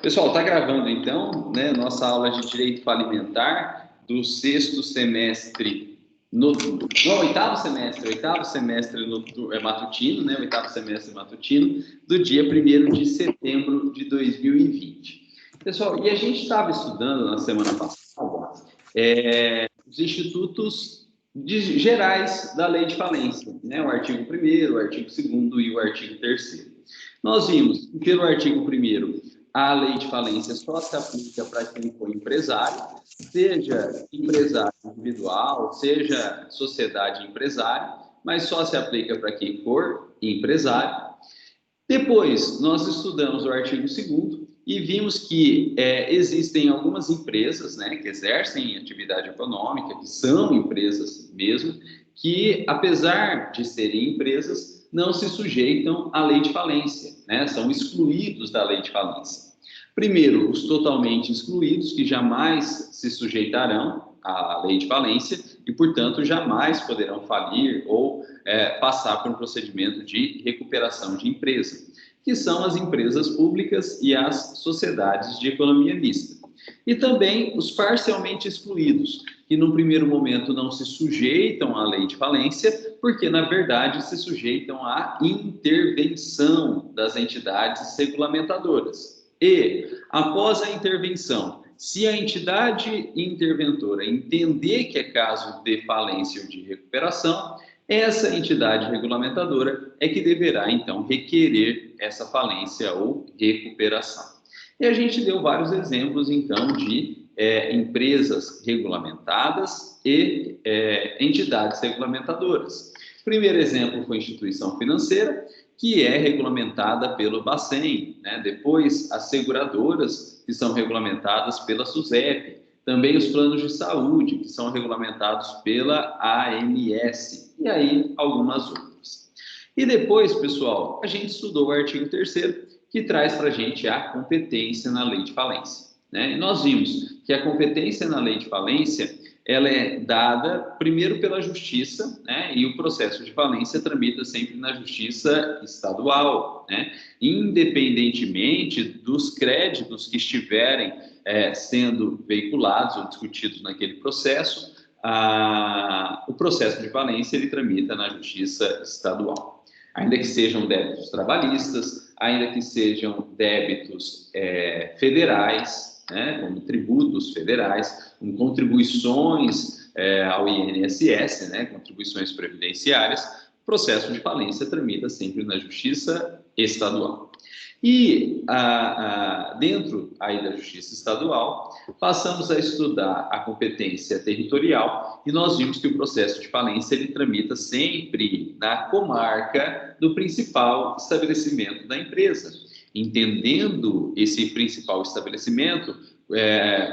Pessoal, está gravando então, né, nossa aula de Direito Falimentar do sexto semestre, oitavo semestre matutino, né, oitavo semestre matutino, do dia 1º de setembro de 2020. Pessoal, e a gente estava estudando na semana passada os institutos gerais da Lei de Falência, né, o artigo 1º, o artigo 2º e o artigo 3º. Nós vimos que pelo artigo 1º, a lei de falência só se aplica para quem for empresário, seja empresário individual, seja sociedade empresária, mas só se aplica para quem for empresário. Depois, nós estudamos o artigo 2º e vimos que existem algumas empresas, né, que exercem atividade econômica, que são empresas mesmo, que, apesar de serem empresas, não se sujeitam à lei de falência, né, são excluídos da lei de falência. Primeiro, os totalmente excluídos, que jamais se sujeitarão à lei de falência e, portanto, jamais poderão falir ou passar por um procedimento de recuperação de empresa, que são as empresas públicas e as sociedades de economia mista. E também os parcialmente excluídos, que no primeiro momento não se sujeitam à lei de falência, porque na verdade se sujeitam à intervenção das entidades regulamentadoras. E, após a intervenção, se a entidade interventora entender que é caso de falência ou de recuperação, essa entidade regulamentadora é que deverá, então, requerer essa falência ou recuperação. E a gente deu vários exemplos, então, de empresas regulamentadas e entidades regulamentadoras. O primeiro exemplo foi a instituição financeira, que é regulamentada pelo Bacen, né? Depois, as seguradoras, que são regulamentadas pela SUSEP, também os planos de saúde, que são regulamentados pela ANS, e aí algumas outras. E depois, pessoal, a gente estudou o artigo 3º, que traz para a gente a competência na lei de falência, né? E nós vimos que a competência na lei de falência ela é dada primeiro pela justiça, né? E o processo de falência tramita sempre na justiça estadual, né? Independentemente dos créditos que estiverem sendo veiculados ou discutidos naquele processo, o processo de falência ele tramita na justiça estadual. Ainda que sejam débitos trabalhistas, ainda que sejam débitos federais, né, como tributos federais, com contribuições ao INSS, né, contribuições previdenciárias, o processo de falência tramita sempre na justiça estadual. E dentro aí da justiça estadual, passamos a estudar a competência territorial e nós vimos que o processo de falência ele tramita sempre na comarca do principal estabelecimento da empresa, entendendo esse principal estabelecimento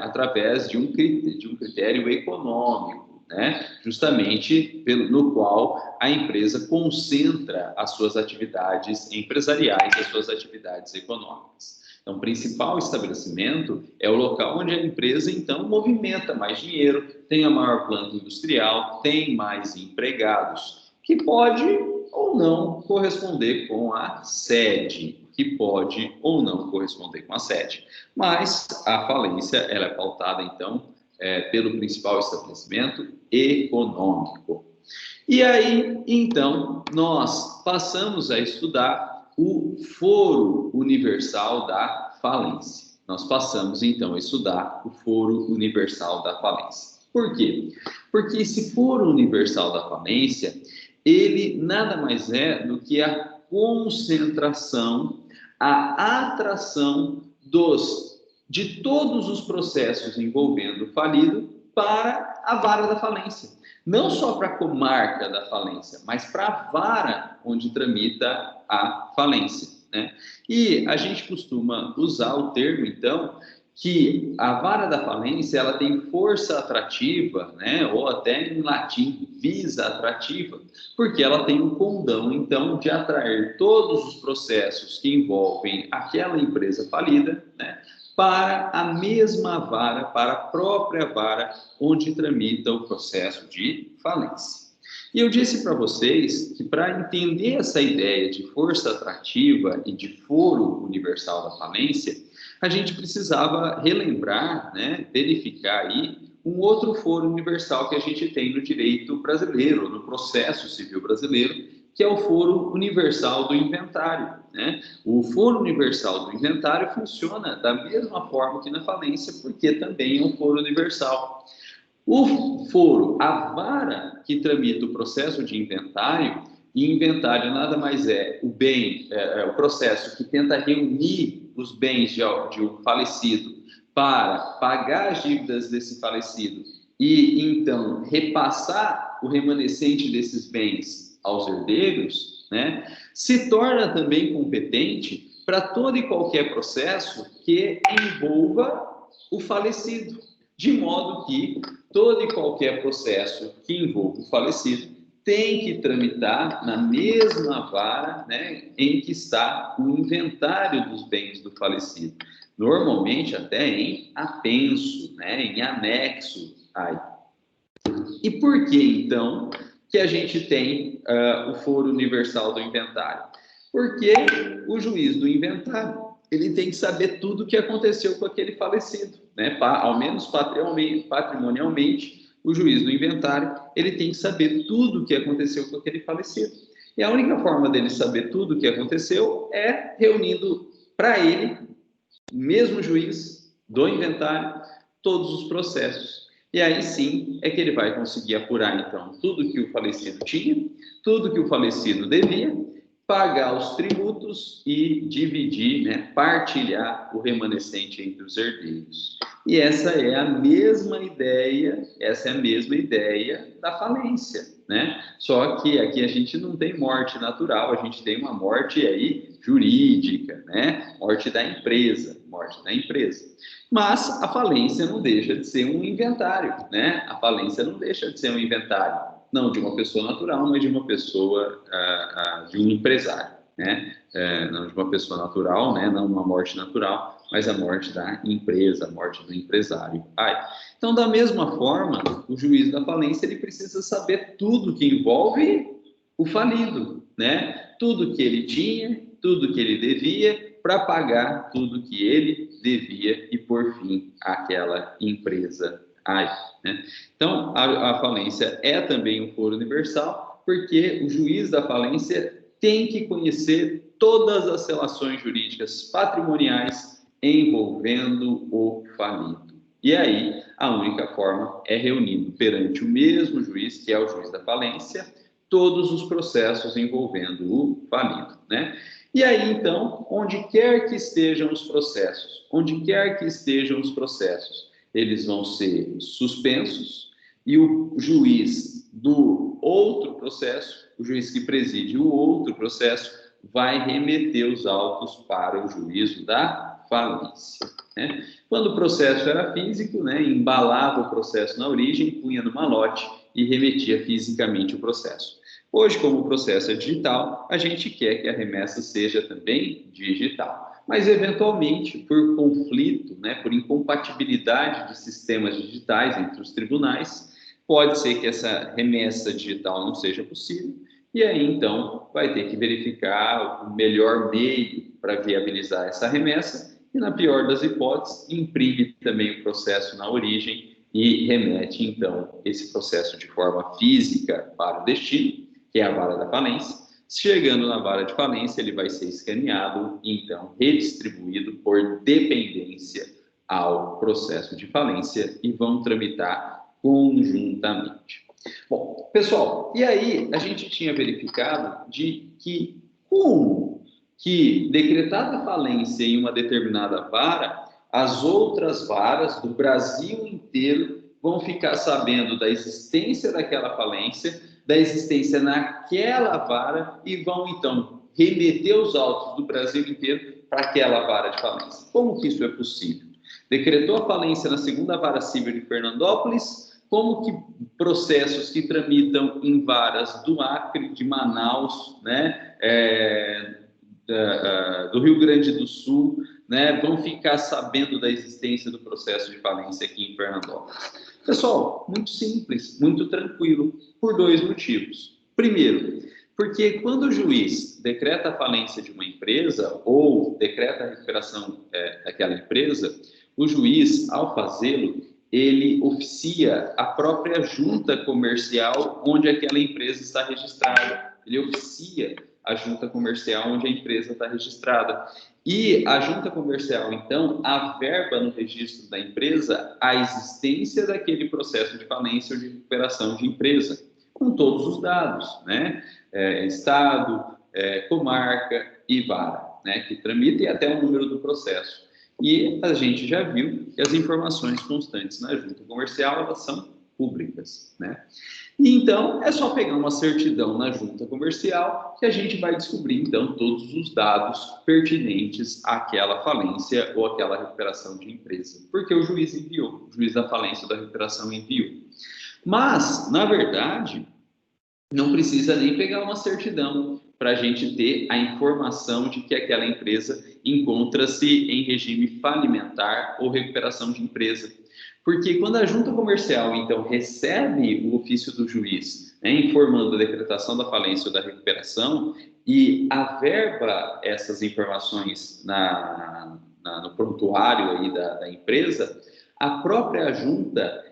através de um critério econômico, né? Justamente no qual a empresa concentra as suas atividades empresariais, as suas atividades econômicas. Então, o principal estabelecimento é o local onde a empresa, então, movimenta mais dinheiro, tem a maior planta industrial, tem mais empregados, que pode ou não corresponder com a sede, Mas a falência ela é pautada, então, pelo principal estabelecimento econômico. E aí, então, nós passamos a estudar o Foro Universal da Falência. Nós passamos, então, a estudar o Foro Universal da Falência. Por quê? Porque esse Foro Universal da Falência, ele nada mais é do que a concentração, a atração de todos os processos envolvendo o falido para a vara da falência. Não só para a comarca da falência, mas para a vara onde tramita a falência, né? E a gente costuma usar o termo, então, que a vara da falência ela tem força atrativa, né? Ou até em latim, visa atrativa, porque ela tem um condão, então, de atrair todos os processos que envolvem aquela empresa falida, né? Para a mesma vara, para a própria vara onde tramita o processo de falência. E eu disse para vocês que para entender essa ideia de força atrativa e de foro universal da falência, a gente precisava relembrar, né, verificar aí um outro foro universal que a gente tem no direito brasileiro, no processo civil brasileiro, que é o foro universal do inventário, né? O foro universal do inventário funciona da mesma forma que na falência, porque também é um foro universal. O foro, a vara que tramita o processo de inventário, e inventário nada mais é o bem, o processo que tenta reunir os bens de um falecido para pagar as dívidas desse falecido e então repassar o remanescente desses bens aos herdeiros, né, se torna também competente para todo e qualquer processo que envolva o falecido, de modo que todo e qualquer processo que envolva o falecido tem que tramitar na mesma vara, né, em que está o inventário dos bens do falecido. Normalmente até em apenso, né, em anexo. E por que, então, que a gente tem o foro universal do inventário? Porque o juiz do inventário, ele tem que saber tudo o que aconteceu com aquele falecido, né? Ao menos patrimonialmente, o juiz do inventário, ele tem que saber tudo o que aconteceu com aquele falecido. E a única forma dele saber tudo o que aconteceu é reunindo para ele, o mesmo juiz do inventário, todos os processos. E aí sim é que ele vai conseguir apurar, então, tudo que o falecido tinha, tudo que o falecido devia, pagar os tributos e dividir, né, partilhar o remanescente entre os herdeiros. E essa é a mesma ideia da falência, né? Só que aqui a gente não tem morte natural, a gente tem uma morte aí jurídica, né? Morte da empresa. Mas a falência não deixa de ser um inventário, né? A falência não deixa de ser um inventário, não de uma pessoa natural, mas de uma pessoa, de um empresário, né? Não de uma pessoa natural, né? Não uma morte natural, mas a morte da empresa, a morte do empresário. Então, da mesma forma, o juiz da falência ele precisa saber tudo que envolve o falido, né? Tudo que ele tinha, tudo que ele devia, para pagar tudo que ele devia e por fim aquela empresa né? Então, a falência é também um foro universal, porque o juiz da falência tem que conhecer todas as relações jurídicas patrimoniais envolvendo o falido. E aí, a única forma é reunindo perante o mesmo juiz, que é o juiz da falência, todos os processos envolvendo o falido, né? E aí, então, onde quer que estejam os processos, eles vão ser suspensos e o juiz do outro processo, o juiz que preside o outro processo, vai remeter os autos para o juízo da falência, né? Quando o processo era físico, né, embalava o processo na origem, punha no malote e remetia fisicamente o processo. Hoje, como o processo é digital, a gente quer que a remessa seja também digital. Mas, eventualmente, por conflito, né, por incompatibilidade de sistemas digitais entre os tribunais, pode ser que essa remessa digital não seja possível, e aí, então, vai ter que verificar o melhor meio para viabilizar essa remessa, e, na pior das hipóteses, imprime também o processo na origem e remete, então, esse processo de forma física para o destino, que é a vara da falência. Chegando na vara de falência, ele vai ser escaneado e, então, redistribuído por dependência ao processo de falência e vão tramitar conjuntamente. Bom, pessoal, e aí a gente tinha verificado de que como que decretada a falência em uma determinada vara, as outras varas do Brasil inteiro vão ficar sabendo da existência daquela falência, da existência naquela vara e vão, então, remeter os autos do Brasil inteiro para aquela vara de falência. Como que isso é possível? Decretou a falência na segunda vara civil de Fernandópolis, como que processos que tramitam em varas do Acre, de Manaus, né, do Rio Grande do Sul, né, vão ficar sabendo da existência do processo de falência aqui em Fernandópolis? Pessoal, muito simples, muito tranquilo, por dois motivos. Primeiro, Porque quando o juiz decreta a falência de uma empresa ou decreta a recuperação daquela empresa, o juiz, ao fazê-lo, ele oficia a própria junta comercial onde aquela empresa está registrada. Ele oficia a junta comercial onde a empresa está registrada. E a junta comercial, então, averba no registro da empresa a existência daquele processo de falência ou de recuperação de empresa, com todos os dados, né? Estado, comarca e vara, né? Que tramitem até o número do processo. E a gente já viu que as informações constantes na junta comercial, elas são públicas, né? E então, é só pegar uma certidão na junta comercial que a gente vai descobrir, então, todos os dados pertinentes àquela falência ou àquela recuperação de empresa. Porque o juiz enviou, o juiz da falência ou da recuperação enviou. Mas, na verdade, não precisa nem pegar uma certidão para a gente ter a informação de que aquela empresa encontra-se em regime falimentar ou recuperação de empresa. Porque quando a junta comercial, então, recebe o ofício do juiz, né, informando a decretação da falência ou da recuperação e averba essas informações no prontuário aí da empresa, a própria junta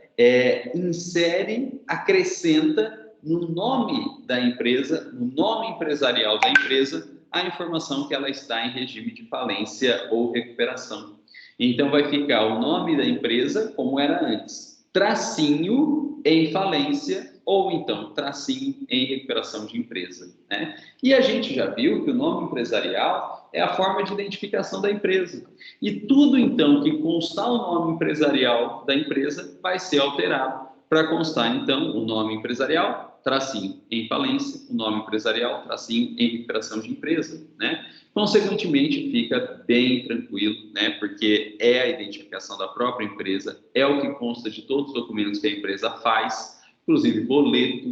insere, acrescenta no nome da empresa, no nome empresarial da empresa, a informação que ela está em regime de falência ou recuperação. Então, vai ficar o nome da empresa como era antes, tracinho em falência ou então tracinho em recuperação de empresa, né? E a gente já viu que o nome empresarial é a forma de identificação da empresa. E tudo, então, que constar o nome empresarial da empresa vai ser alterado para constar, então, o nome empresarial, tracinho em falência, o nome empresarial, tracinho em recuperação de empresa, né? Consequentemente, fica bem tranquilo, né? Porque é a identificação da própria empresa, é o que consta de todos os documentos que a empresa faz, inclusive boleto,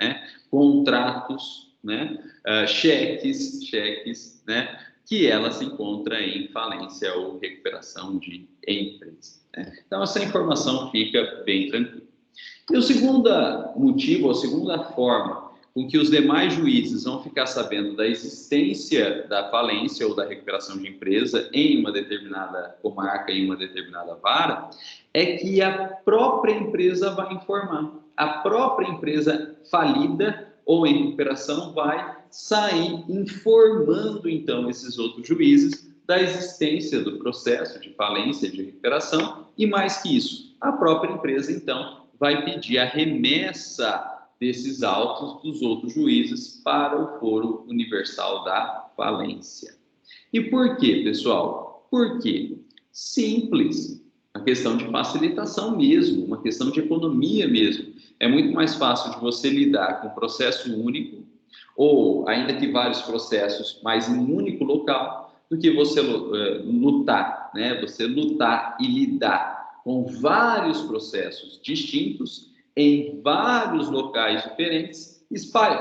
né? Contratos, né? Cheques, né? Que ela se encontra em falência ou recuperação de empresa, né? Então, essa informação fica bem tranquila. E o segundo motivo, a segunda forma com que os demais juízes vão ficar sabendo da existência da falência ou da recuperação de empresa em uma determinada comarca, em uma determinada vara, é que a própria empresa vai informar. A própria empresa falida ou em recuperação vai sair informando, então, esses outros juízes da existência do processo de falência, de recuperação, e mais que isso, a própria empresa, então, vai pedir a remessa desses autos dos outros juízes para o foro universal da falência. E por quê, pessoal? Por quê? Simples. Uma questão de facilitação mesmo, uma questão de economia mesmo. É muito mais fácil de você lidar com um processo único, ou ainda que vários processos, mas em um único local, do que você lutar, né? Você lutar e lidar com vários processos distintos em vários locais diferentes,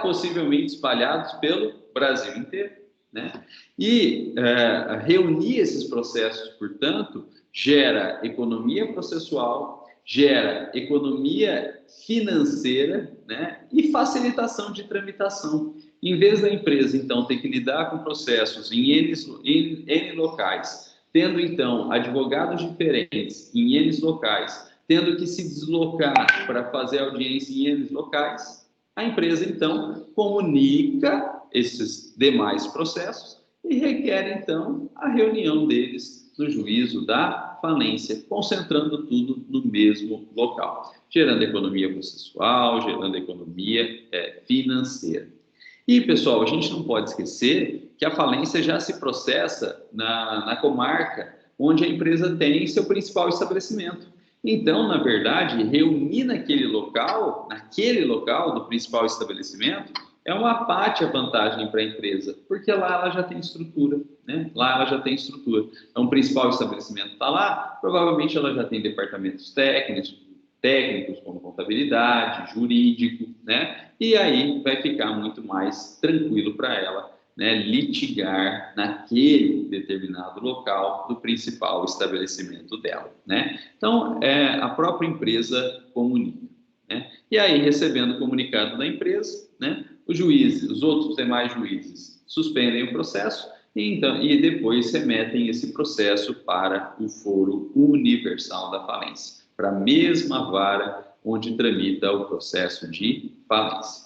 possivelmente espalhados pelo Brasil inteiro, né? E reunir esses processos, portanto, gera economia processual, gera economia financeira, né? E facilitação de tramitação. Em vez da empresa, então, ter que lidar com processos em N locais, tendo, então, advogados diferentes em N locais, tendo que se deslocar para fazer audiência em N locais, a empresa, então, comunica esses demais processos e requer, então, a reunião deles no juízo da falência, concentrando tudo no mesmo local, gerando economia processual, gerando economia financeira. E, pessoal, a gente não pode esquecer que a falência já se processa na comarca onde a empresa tem seu principal estabelecimento. Então, na verdade, reunir naquele local do principal estabelecimento, é uma pátria vantagem para a empresa, porque lá ela já tem estrutura, né? Lá ela já tem estrutura. Então, o principal estabelecimento está lá, provavelmente ela já tem departamentos técnicos como contabilidade, jurídico, né? E aí vai ficar muito mais tranquilo para ela, né, litigar naquele determinado local do principal estabelecimento dela, né? Então, a própria empresa comunica, né? E aí, recebendo o comunicado da empresa, né, os outros demais juízes suspendem o processo e depois remetem esse processo para o foro universal da falência, para a mesma vara onde tramita o processo de falência.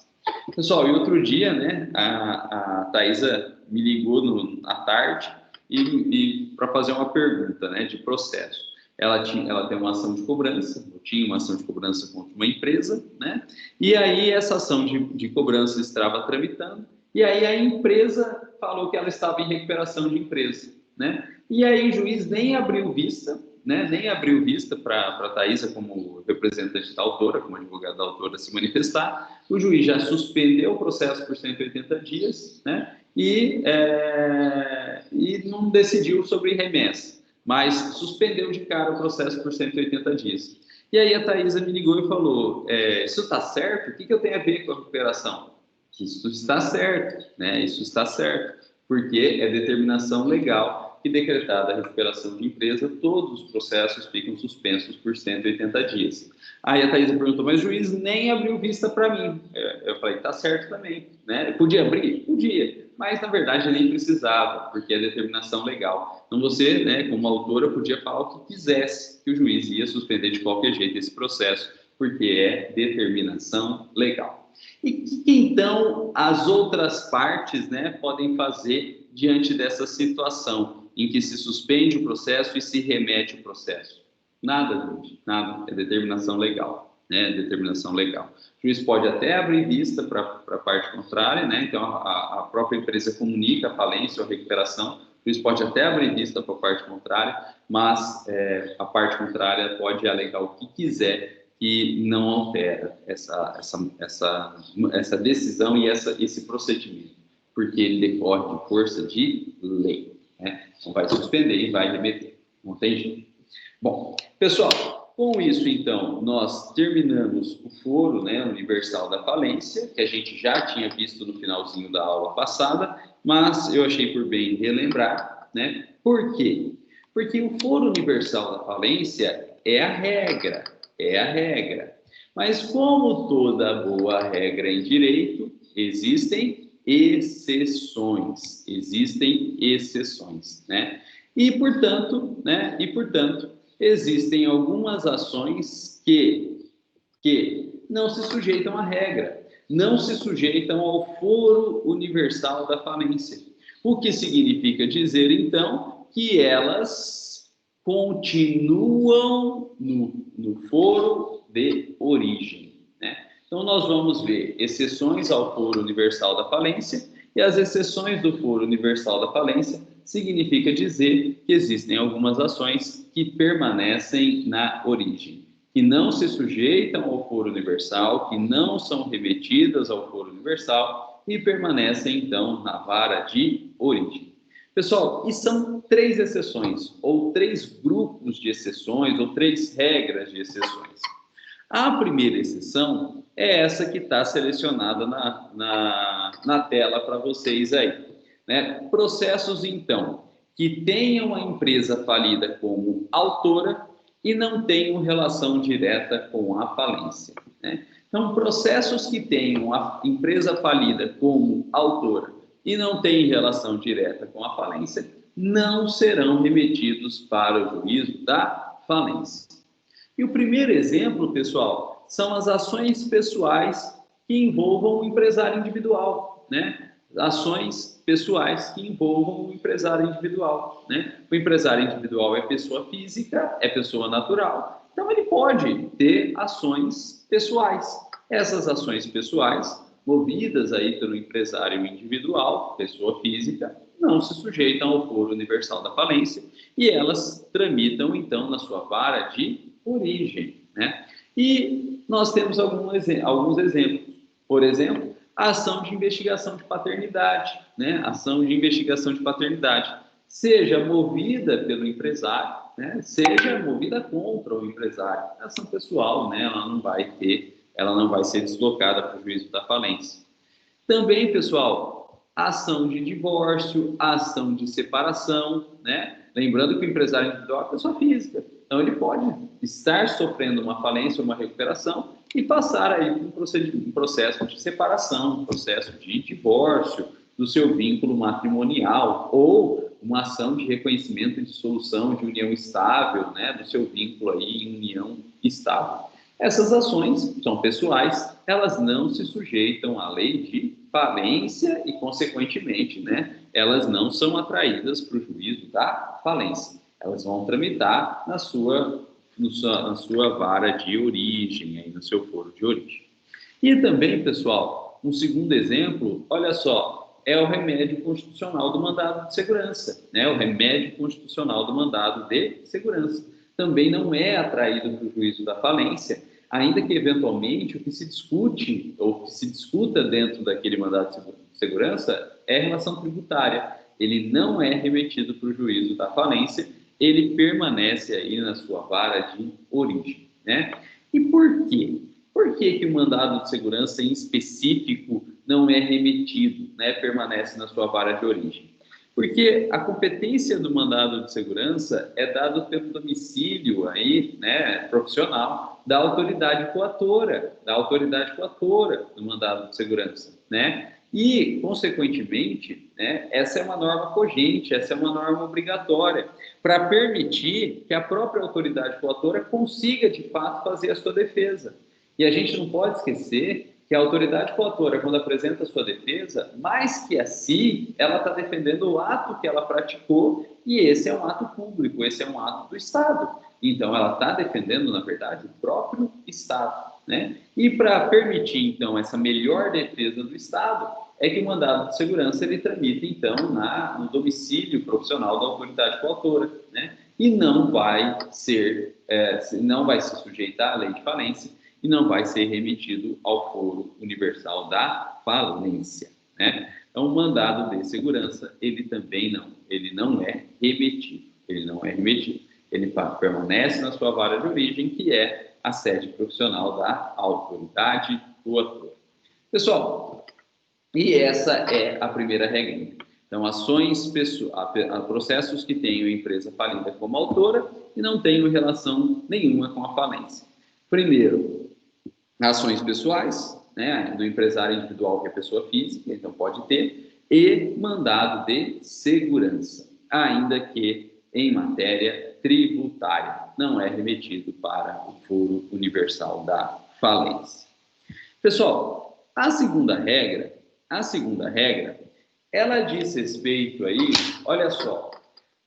Pessoal, e outro dia, né, a Thaisa me ligou à tarde e para fazer uma pergunta, né, de processo. Ela tem uma ação de cobrança, eu tinha uma ação de cobrança contra uma empresa, né? E aí essa ação de cobrança estava tramitando, e aí a empresa falou que ela estava em recuperação de empresa, né? E aí o juiz nem abriu vista, né? Nem abriu vista para a Thaisa como representante da autora, como advogado da autora se manifestar. O juiz já suspendeu o processo por 180 dias, né? E não decidiu sobre remessa, mas suspendeu de cara o processo por 180 dias. E aí a Thaisa me ligou e falou, isso está certo? O que eu tenho a ver com a recuperação? Isso está certo, né? Isso está certo, porque é determinação legal que decretada a recuperação de empresa, todos os processos ficam suspensos por 180 dias. Aí a Thaisa perguntou, mas o juiz nem abriu vista para mim. Eu falei, está certo também, né? Podia abrir? Podia, mas na verdade nem precisava, porque é determinação legal. Então você, né, como autora, podia falar o que quisesse, que o juiz ia suspender de qualquer jeito esse processo, porque é determinação legal. E o que então as outras partes, né, podem fazer diante dessa situação em que se suspende o processo e se remete o processo? Nada, gente, nada. É determinação legal, né? Determinação legal. O juiz pode até abrir vista para a parte contrária, né? Então a própria empresa comunica a falência ou a recuperação. O juiz pode até abrir vista para a parte contrária, mas a parte contrária pode alegar o que quiser e não altera essa decisão e esse procedimento, porque ele decorre de força de lei, né? Então vai suspender e vai remeter, não tem jeito. Bom, pessoal, com isso, então, nós terminamos o foro, né, universal da falência, que a gente já tinha visto no finalzinho da aula passada, mas eu achei por bem relembrar, né? Por quê? Porque o foro universal da falência é a regra, Mas como toda boa regra em direito, existem exceções, né? E, portanto, existem algumas ações que não se sujeitam à regra, não se sujeitam ao foro universal da falência. O que significa dizer, então, que elas continuam no foro de origem, né? Então, nós vamos ver exceções ao foro universal da falência, e as exceções do foro universal da falência significa dizer que existem algumas ações que permanecem na origem, que não se sujeitam ao foro universal, que não são remetidas ao foro universal e permanecem, então, na vara de origem. Pessoal, e são 3 exceções, ou 3 grupos de exceções, ou 3 regras de exceções. A primeira exceção é essa que está selecionada na tela para vocês aí, né? Processos, então, que tenham a empresa falida como autora e não tenham relação direta com a falência, né? Então, processos que tenham a empresa falida como autora e não têm relação direta com a falência não serão remetidos para o juízo da falência. E o primeiro exemplo, pessoal, são as ações pessoais que envolvam o empresário individual, né? Ações pessoais que envolvam o empresário individual, né? O empresário individual é pessoa física, é pessoa natural, então ele pode ter ações pessoais. Essas ações pessoais, movidas aí pelo empresário individual, pessoa física, não se sujeitam ao foro universal da falência e elas tramitam, então, na sua vara de origem, né? E nós temos alguns exemplos. Por exemplo, a ação de investigação de paternidade, né? Ação de investigação de paternidade, seja movida pelo empresário, né? Seja movida contra o empresário. É ação pessoal, né? Ela não vai ser deslocada para o juízo da falência. Também, pessoal, a ação de divórcio, a ação de separação, né? Lembrando que o empresário individual é pessoa física, então ele pode estar sofrendo uma falência, uma recuperação e passar aí por um processo de separação, um processo de divórcio do seu vínculo matrimonial ou uma ação de reconhecimento de solução de união estável, né, do seu vínculo aí em união estável. Essas ações são pessoais, elas não se sujeitam à lei de falência e, consequentemente, né, elas não são atraídas para o juízo da falência. Elas vão tramitar na sua vara de origem, aí no seu foro de origem. E também, pessoal, um segundo exemplo, olha só, é o remédio constitucional do mandado de segurança, né? O remédio constitucional do mandado de segurança. Também não é atraído para o juízo da falência, ainda que, eventualmente, o que se discute ou que se discuta dentro daquele mandado de segurança é relação tributária. Ele não é remetido para o juízo da falência, ele permanece aí na sua vara de origem, né? E por quê? Por que o mandado de segurança em específico não é remetido, né? Permanece na sua vara de origem? Porque a competência do mandado de segurança é dado pelo domicílio aí, né, profissional da autoridade coatora do mandado de segurança, né? E, consequentemente, né, essa é uma norma cogente, essa é uma norma obrigatória, para permitir que a própria autoridade coatora consiga, de fato, fazer a sua defesa. E a gente não pode esquecer que a autoridade coatora, quando apresenta a sua defesa, mais que a si, ela está defendendo o ato que ela praticou, e esse é um ato público, esse é um ato do Estado. Então, ela está defendendo, na verdade, o próprio Estado, né? E para permitir, então, essa melhor defesa do Estado, é que o mandado de segurança ele tramita, então, no domicílio profissional da autoridade coautora, né? E não vai se sujeitar à lei de falência e não vai ser remetido ao foro universal da falência, né? Então, o mandado de segurança, ele não é remetido, ele permanece na sua vara de origem, que é a sede profissional da autoridade coatora. Pessoal, e essa é a primeira regra. Então, processos que tenham a empresa falida como autora e não tenham relação nenhuma com a falência. Primeiro, ações pessoais, né, do empresário individual, que é pessoa física, então pode ter, e mandado de segurança, ainda que em matéria tributária, não é remetido para o foro universal da falência. Pessoal, a segunda regra, ela diz respeito aí, olha só,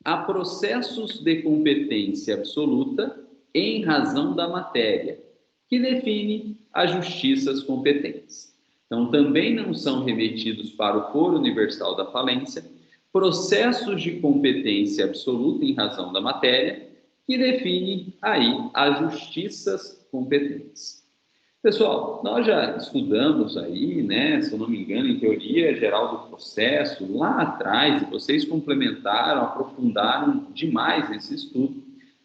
a processos de competência absoluta em razão da matéria, que define as justiças competentes. Então, também não são remetidos para o foro universal da falência processos de competência absoluta em razão da matéria, que define aí as justiças competentes. Pessoal, nós já estudamos aí, né, se eu não me engano, em teoria geral do processo, lá atrás, e vocês complementaram, aprofundaram demais esse estudo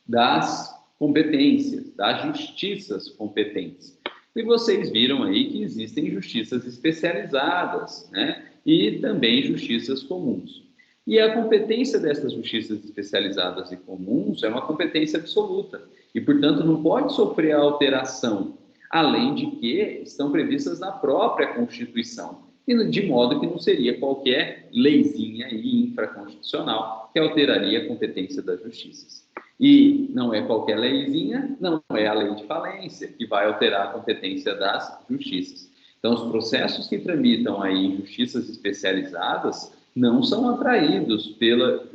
das competências, das justiças competentes. E vocês viram aí que existem justiças especializadas, né, e também justiças comuns. E a competência dessas justiças especializadas e comuns é uma competência absoluta, e, portanto, não pode sofrer alteração, além de que estão previstas na própria Constituição, de modo que não seria qualquer leizinha infraconstitucional que alteraria a competência das justiças. E não é qualquer leizinha, não é a lei de falência que vai alterar a competência das justiças. Então, os processos que tramitam aí em justiças especializadas não são atraídos pela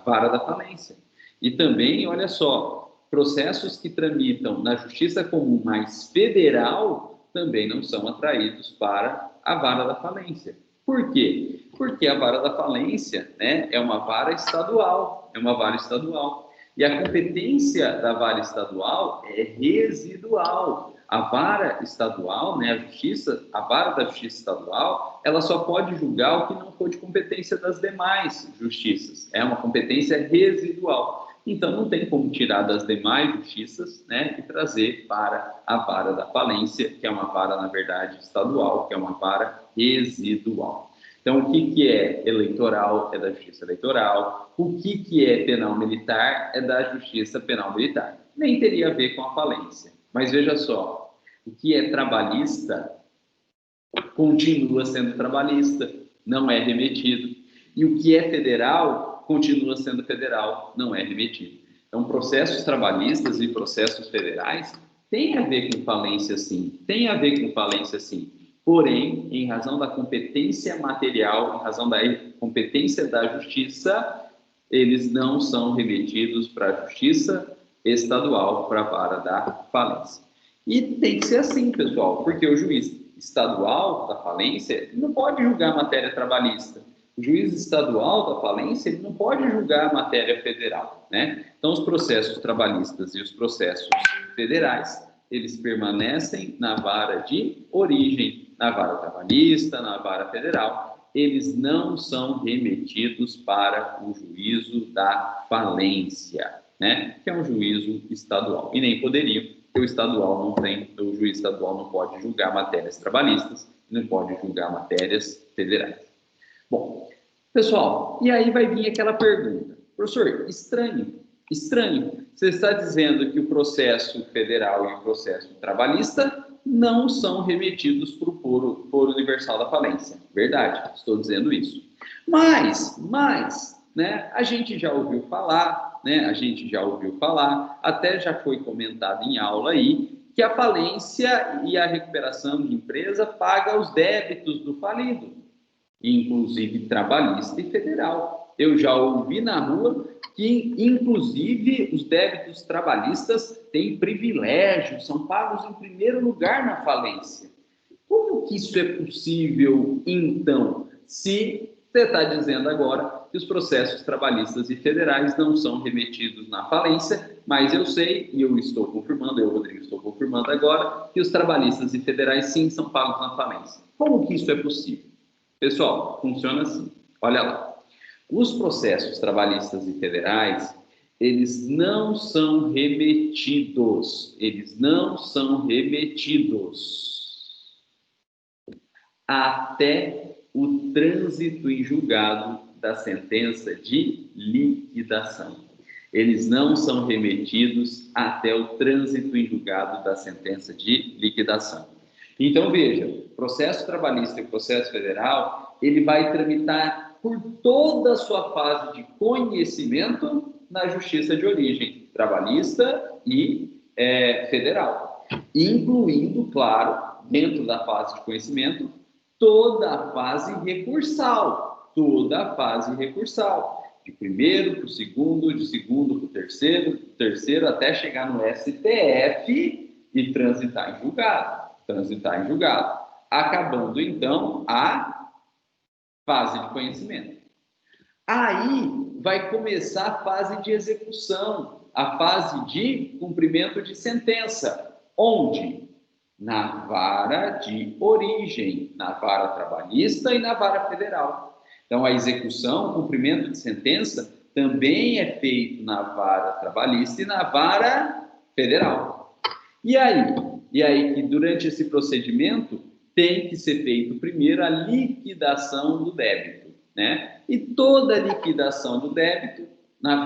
vara da falência. E também, olha só, processos que tramitam na justiça comum mais federal também não são atraídos para a vara da falência. Por quê? Porque a vara da falência, né, é uma vara estadual, E a competência da vara estadual é residual. A vara estadual, né, a vara da justiça estadual, ela só pode julgar o que não for de competência das demais justiças. É uma competência residual. Então, não tem como tirar das demais justiças, né, e trazer para a vara da falência, que é uma vara, na verdade, estadual, que é uma vara residual. Então, o que é eleitoral é da Justiça Eleitoral, o que é penal militar é da Justiça Penal Militar. Nem teria a ver com a falência. Mas veja só, o que é trabalhista continua sendo trabalhista, não é remetido. E o que é federal continua sendo federal, não é remetido. Então, processos trabalhistas e processos federais têm a ver com falência, sim. Tem a ver com falência, sim. Porém, em razão da competência material, em razão da competência da justiça, eles não são remetidos para a justiça estadual, para a vara da falência. E tem que ser assim, pessoal, porque o juiz estadual da falência não pode julgar matéria trabalhista. O juiz estadual da falência ele não pode julgar a matéria federal, né? Então, os processos trabalhistas e os processos federais, eles permanecem na vara de origem, na vara trabalhista, na vara federal. Eles não são remetidos para o juízo da falência, né? Que é um juízo estadual. E nem poderiam, porque o estadual não tem, o juiz estadual não pode julgar matérias trabalhistas, não pode julgar matérias federais. Bom, pessoal, e aí vai vir aquela pergunta. Professor, estranho. Você está dizendo que o processo federal e o processo trabalhista não são remetidos para o foro universal da falência. Verdade, estou dizendo isso. Mas, né, a gente já ouviu falar, até já foi comentado em aula aí, que a falência e a recuperação de empresa paga os débitos do falido, inclusive trabalhista e federal. Eu já ouvi na rua que, inclusive, os débitos trabalhistas têm privilégio, são pagos em primeiro lugar na falência. Como que isso é possível, então, se você está dizendo agora que os processos trabalhistas e federais não são remetidos na falência, mas eu sei, e eu estou confirmando, eu, Rodrigo, estou confirmando agora, que os trabalhistas e federais sim são pagos na falência. Como que isso é possível? Pessoal, funciona assim. Olha lá. Os processos trabalhistas e federais, eles não são remetidos. Até o trânsito em julgado da sentença de liquidação. Eles não são remetidos até o trânsito em julgado da sentença de liquidação. Então, veja, o processo trabalhista e o processo federal, ele vai tramitar por toda a sua fase de conhecimento na justiça de origem, trabalhista e federal. Incluindo, claro, dentro da fase de conhecimento, toda a fase recursal, de primeiro para o segundo, de segundo para o terceiro, até chegar no STF e transitar em julgado, acabando então a fase de conhecimento. Aí vai começar a fase de execução, a fase de cumprimento de sentença. Onde? Na vara de origem, na vara trabalhista e na vara federal. Então, a execução, o cumprimento de sentença também é feito na vara trabalhista e na vara federal. E aí que durante esse procedimento tem que ser feito primeiro a liquidação do débito, né? E toda liquidação do débito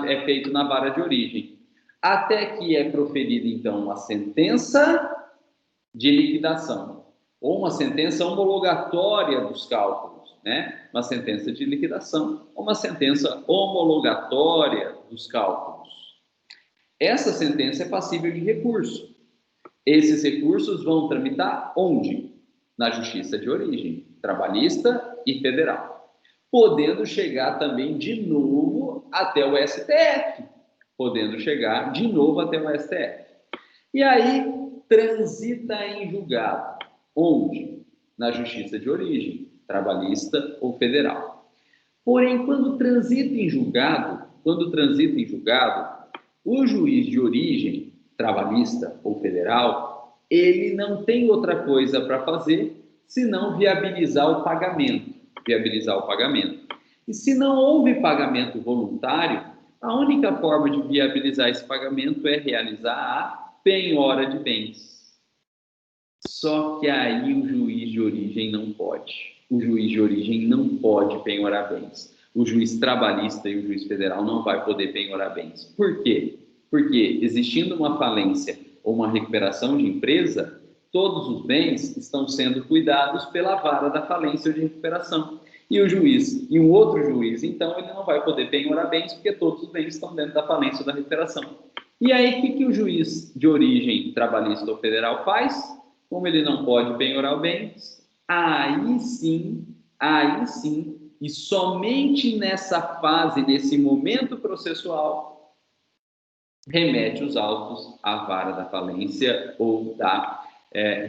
é feito na vara de origem, até que é proferida então uma sentença de liquidação, ou uma sentença homologatória dos cálculos, né? Uma sentença de liquidação, ou uma sentença homologatória dos cálculos. Essa sentença é passível de recurso. Esses recursos vão tramitar onde? Na justiça de origem, trabalhista e federal, podendo chegar também de novo até o STF, E aí, transita em julgado. Onde? Na justiça de origem, trabalhista ou federal. Porém, quando transita em julgado, o juiz de origem, trabalhista ou federal, ele não tem outra coisa para fazer senão viabilizar o pagamento. E se não houve pagamento voluntário, a única forma de viabilizar esse pagamento é realizar a penhora de bens. Só que aí o juiz de origem não pode. O juiz de origem não pode penhorar bens. O juiz trabalhista e o juiz federal não vai poder penhorar bens. Por quê? Porque existindo uma falência ou uma recuperação de empresa, todos os bens estão sendo cuidados pela vara da falência ou de recuperação. E o juiz, e um outro juiz, então, ele não vai poder penhorar bens, porque todos os bens estão dentro da falência ou da recuperação. E aí, o que o juiz de origem trabalhista ou federal faz? Como ele não pode penhorar bens, aí sim, e somente nessa fase, nesse momento processual, remete os autos à vara da falência ou da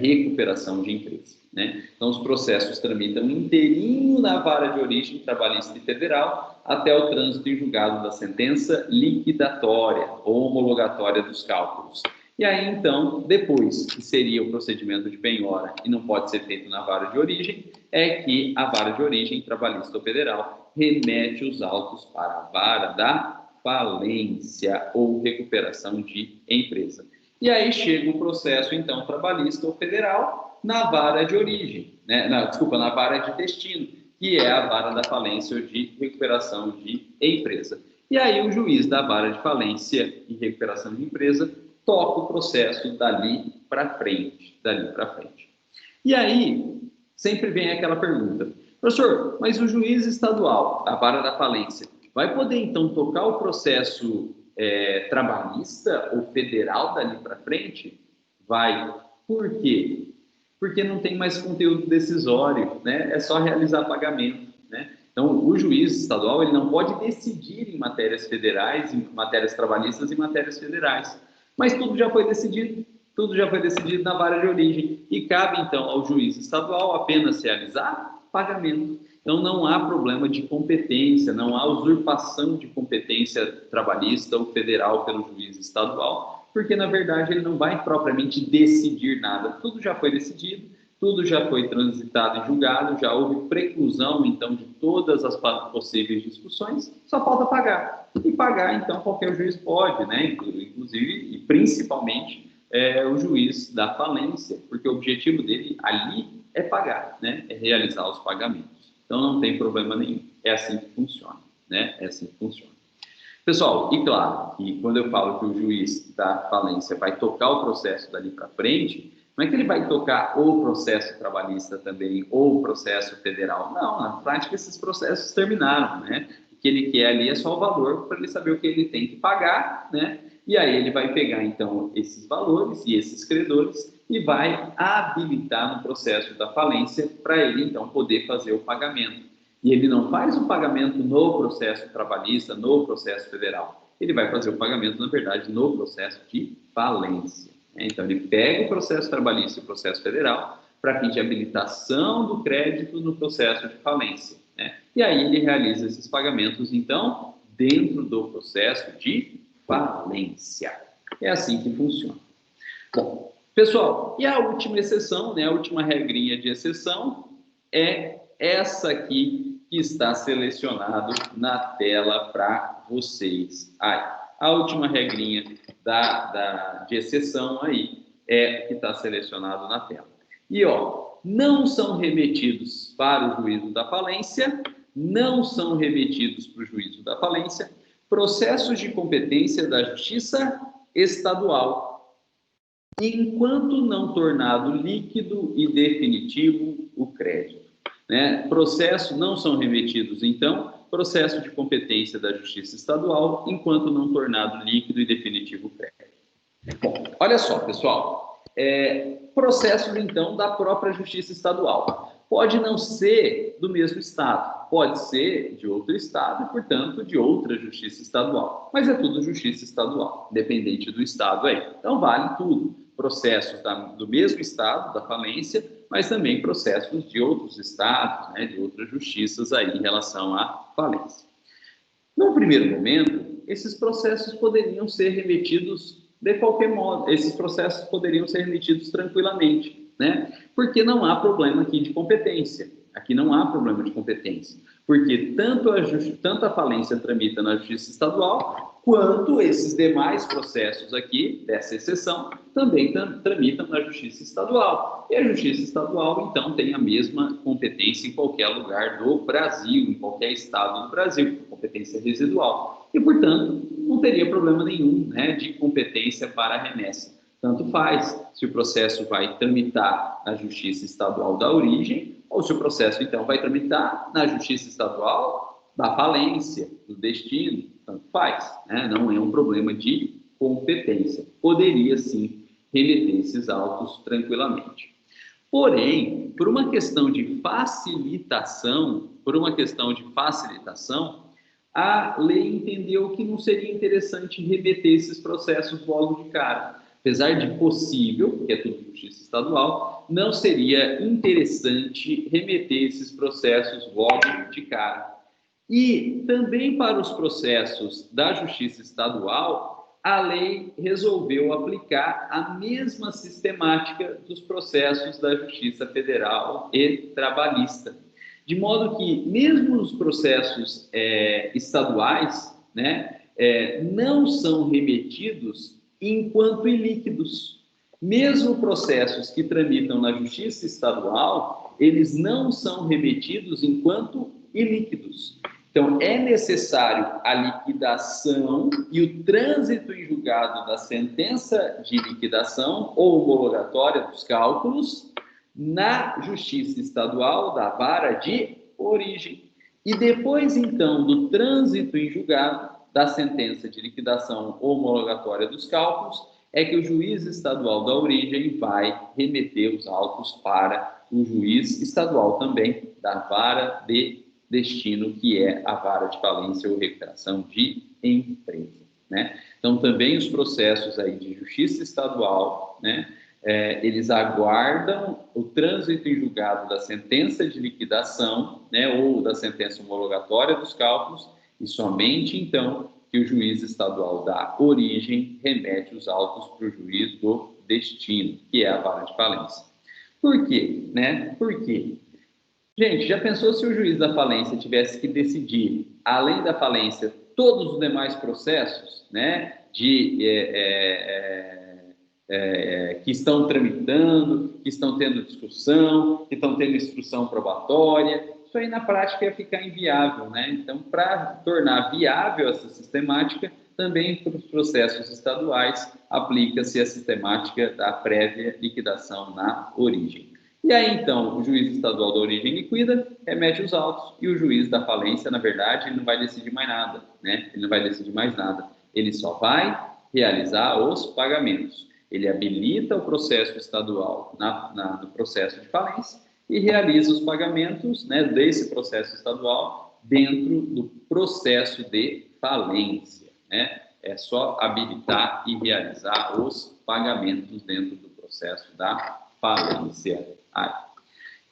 recuperação de empresa, né? Então, os processos tramitam inteirinho na vara de origem trabalhista e federal até o trânsito em julgado da sentença liquidatória ou homologatória dos cálculos. E aí, então, depois que seria o procedimento de penhora e não pode ser feito na vara de origem, é que a vara de origem trabalhista ou federal remete os autos para a vara da falência ou recuperação de empresa. E aí chega o processo, então, trabalhista ou federal na vara de origem, né? Na vara de destino, que é a vara da falência ou de recuperação de empresa. E aí o juiz da vara de falência e recuperação de empresa toca o processo dali para frente, E aí sempre vem aquela pergunta: professor, mas o juiz estadual, da vara da falência, vai poder então tocar o processo trabalhista ou federal dali para frente? Vai. Por quê? Porque não tem mais conteúdo decisório, né? É só realizar pagamento, né? Então, o juiz estadual ele não pode decidir em matérias federais, em matérias trabalhistas e matérias federais. Mas tudo já foi decidido na vara de origem. E cabe, então, ao juiz estadual apenas realizar pagamento. Então, não há problema de competência, não há usurpação de competência trabalhista ou federal pelo juiz estadual, porque, na verdade, ele não vai propriamente decidir nada. Tudo já foi decidido, tudo já foi transitado e julgado, já houve preclusão, então, de todas as possíveis discussões, só falta pagar. E pagar, então, qualquer juiz pode, né? Inclusive, e principalmente, o juiz da falência, porque o objetivo dele ali é pagar, né? É realizar os pagamentos. Então, não tem problema nenhum. É assim que funciona, né? É assim que funciona. Pessoal, e claro, que quando eu falo que o juiz da falência vai tocar o processo dali para frente, não é que ele vai tocar o processo trabalhista também, ou o processo federal. Não, na prática, esses processos terminaram, né? O que ele quer ali é só o valor para ele saber o que ele tem que pagar, né? E aí ele vai pegar, então, esses valores e esses credores e vai habilitar no processo da falência para ele, então, poder fazer o pagamento. E ele não faz o pagamento no processo trabalhista, no processo federal. Ele vai fazer o pagamento, na verdade, no processo de falência. Então, ele pega o processo trabalhista e o processo federal para fim de habilitação do crédito no processo de falência, né? E aí ele realiza esses pagamentos, então, dentro do processo de falência. É assim que funciona. Bom, pessoal, e a última exceção, né, a última regrinha de exceção é essa aqui que está selecionado na tela para vocês. A última regrinha de exceção aí é que está selecionado na tela. E, não são remetidos para o juízo da falência, não são remetidos para o juízo da falência processos de competência da Justiça Estadual, enquanto não tornado líquido e definitivo o crédito, né? Processos não são remetidos, então, processo de competência da Justiça Estadual, enquanto não tornado líquido e definitivo o crédito. Bom, olha só, pessoal, processos, então, da própria Justiça Estadual. Pode não ser do mesmo estado, pode ser de outro estado e, portanto, de outra justiça estadual. Mas é tudo justiça estadual, independente do estado aí. Então, vale tudo. Processos do mesmo estado, da falência, mas também processos de outros estados, né, de outras justiças aí em relação à falência. No primeiro momento, esses processos poderiam ser remetidos de qualquer modo, esses processos poderiam ser remetidos tranquilamente, né? Porque não há problema aqui de competência. Aqui não há problema de competência, porque tanto a falência tramita na Justiça Estadual, quanto esses demais processos aqui, dessa exceção, também tramitam na Justiça Estadual. E a Justiça Estadual, então, tem a mesma competência em qualquer lugar do Brasil, em qualquer estado do Brasil, competência residual. E, portanto, não teria problema nenhum, né, de competência para a remessa. Tanto faz se o processo vai tramitar na Justiça Estadual da origem ou se o processo, então, vai tramitar na Justiça Estadual da falência, do destino, tanto faz, né? Não é um problema de competência. Poderia, sim, remeter esses autos tranquilamente. Porém, por uma questão de facilitação, a lei entendeu que não seria interessante remeter esses processos logo de cara. Apesar de possível, porque é tudo justiça estadual, não seria interessante remeter esses processos logo de cara. E também para os processos da Justiça Estadual, a lei resolveu aplicar a mesma sistemática dos processos da Justiça Federal e Trabalhista. De modo que, mesmo os processos estaduais, né, não são remetidos enquanto ilíquidos. Mesmo processos que tramitam na Justiça Estadual, eles não são remetidos enquanto ilíquidos. Então, é necessário a liquidação e o trânsito em julgado da sentença de liquidação ou homologatória dos cálculos na Justiça Estadual da vara de origem. E depois, então, do trânsito em julgado da sentença de liquidação ou homologatória dos cálculos, é que o juiz estadual da origem vai remeter os autos para o juiz estadual também da vara de destino, que é a vara de falência ou recuperação de empresa, né? Então, também os processos aí de justiça estadual, né, eles aguardam o trânsito em julgado da sentença de liquidação, né, ou da sentença homologatória dos cálculos, e somente então que o juiz estadual da origem remete os autos para o juiz do destino, que é a vara de falência. Por quê? Né? Por quê? Gente, já pensou se o juiz da falência tivesse que decidir, além da falência, todos os demais processos, né, que estão tramitando, que estão tendo discussão, que estão tendo instrução probatória? Isso aí na prática ia ficar inviável, né? Então, para tornar viável essa sistemática, também para os processos estaduais aplica-se a sistemática da prévia liquidação na origem. E aí, então, o juiz estadual da origem liquida, remete os autos, e o juiz da falência, na verdade, ele não vai decidir mais nada, né? Ele não vai decidir mais nada. Ele só vai realizar os pagamentos. Ele habilita o processo estadual no processo de falência e realiza os pagamentos, né, desse processo estadual dentro do processo de falência, né? É só habilitar e realizar os pagamentos dentro do processo da falência.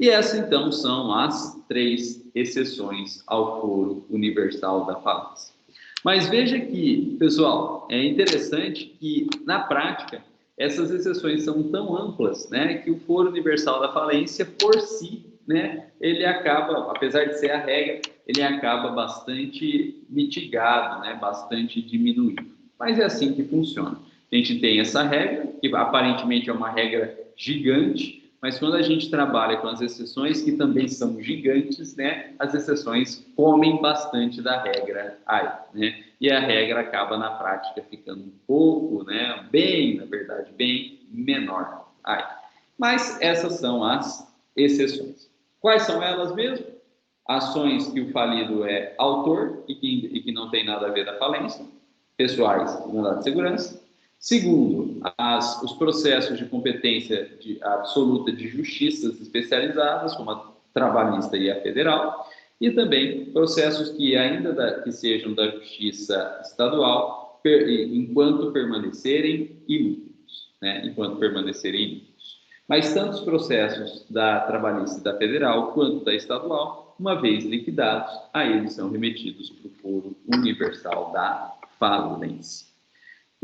E essas, então, são as 3 exceções ao foro universal da falência. Mas veja que, pessoal, é interessante que, na prática, essas exceções são tão amplas, né, que o foro universal da falência, por si, né, ele acaba, apesar de ser a regra, ele acaba bastante mitigado, né, bastante diminuído. Mas é assim que funciona. A gente tem essa regra, que aparentemente é uma regra gigante, mas quando a gente trabalha com as exceções, que também são gigantes, né, as exceções comem bastante da regra aí, né? E a regra acaba, na prática, ficando um pouco, né, na verdade, bem menor aí. Mas essas são as exceções. Quais são elas mesmo? Ações que o falido é autor e que não tem nada a ver da falência, pessoais e mandado de segurança. Segundo, os processos de competência absoluta de justiças especializadas, como a trabalhista e a federal, e também processos que ainda que sejam da justiça estadual, enquanto permanecerem ilíquidos, né? Enquanto permanecerem ilíquidos. Mas tanto os processos da trabalhista e da federal, quanto da estadual, uma vez liquidados, a eles são remetidos para o foro universal da falência.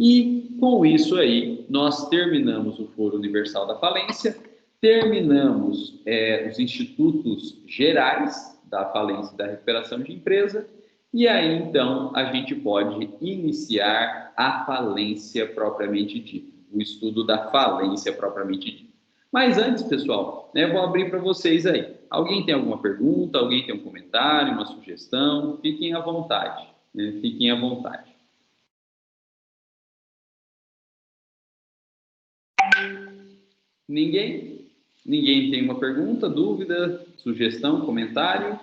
E com isso aí, nós terminamos o foro universal da falência, terminamos os institutos gerais da falência e da recuperação de empresa E aí, então, a gente pode iniciar a falência propriamente dita, o estudo da falência propriamente dita. Mas antes, pessoal, né, eu vou abrir para vocês aí. Alguém tem alguma pergunta? Alguém tem um comentário, uma sugestão? Fiquem à vontade, né? Fiquem à vontade. Ninguém? Ninguém tem uma pergunta, dúvida, sugestão, comentário?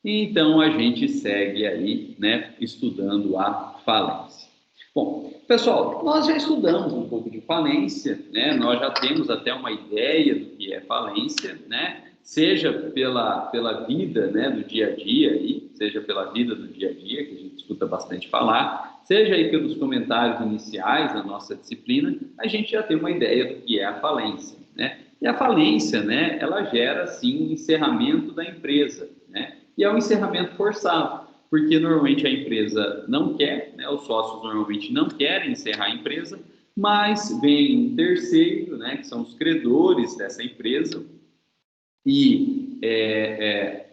Então a gente segue aí, né, estudando a falência. Bom, pessoal, nós já estudamos um pouco de falência, né? Nós já temos até uma ideia do que é falência, né? Seja pela vida, né, do dia a dia aí, seja pela vida do dia a dia, que a gente escuta bastante falar, seja aí pelos comentários iniciais da nossa disciplina, a gente já tem uma ideia do que é a falência, né? E a falência, né, ela gera, sim, um encerramento da empresa, né? E é um encerramento forçado, porque normalmente a empresa não quer, né, os sócios normalmente não querem encerrar a empresa, mas vem um terceiro, né, que são os credores dessa empresa, e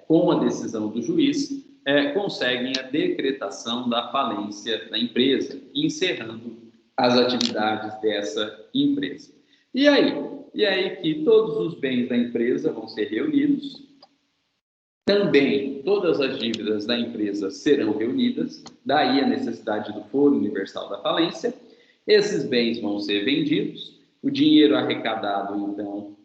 com a decisão do juiz, conseguem a decretação da falência da empresa, encerrando as atividades dessa empresa. E aí? E aí que todos os bens da empresa vão ser reunidos, também todas as dívidas da empresa serão reunidas, daí a necessidade do foro universal da falência. Esses bens vão ser vendidos, o dinheiro arrecadado, então,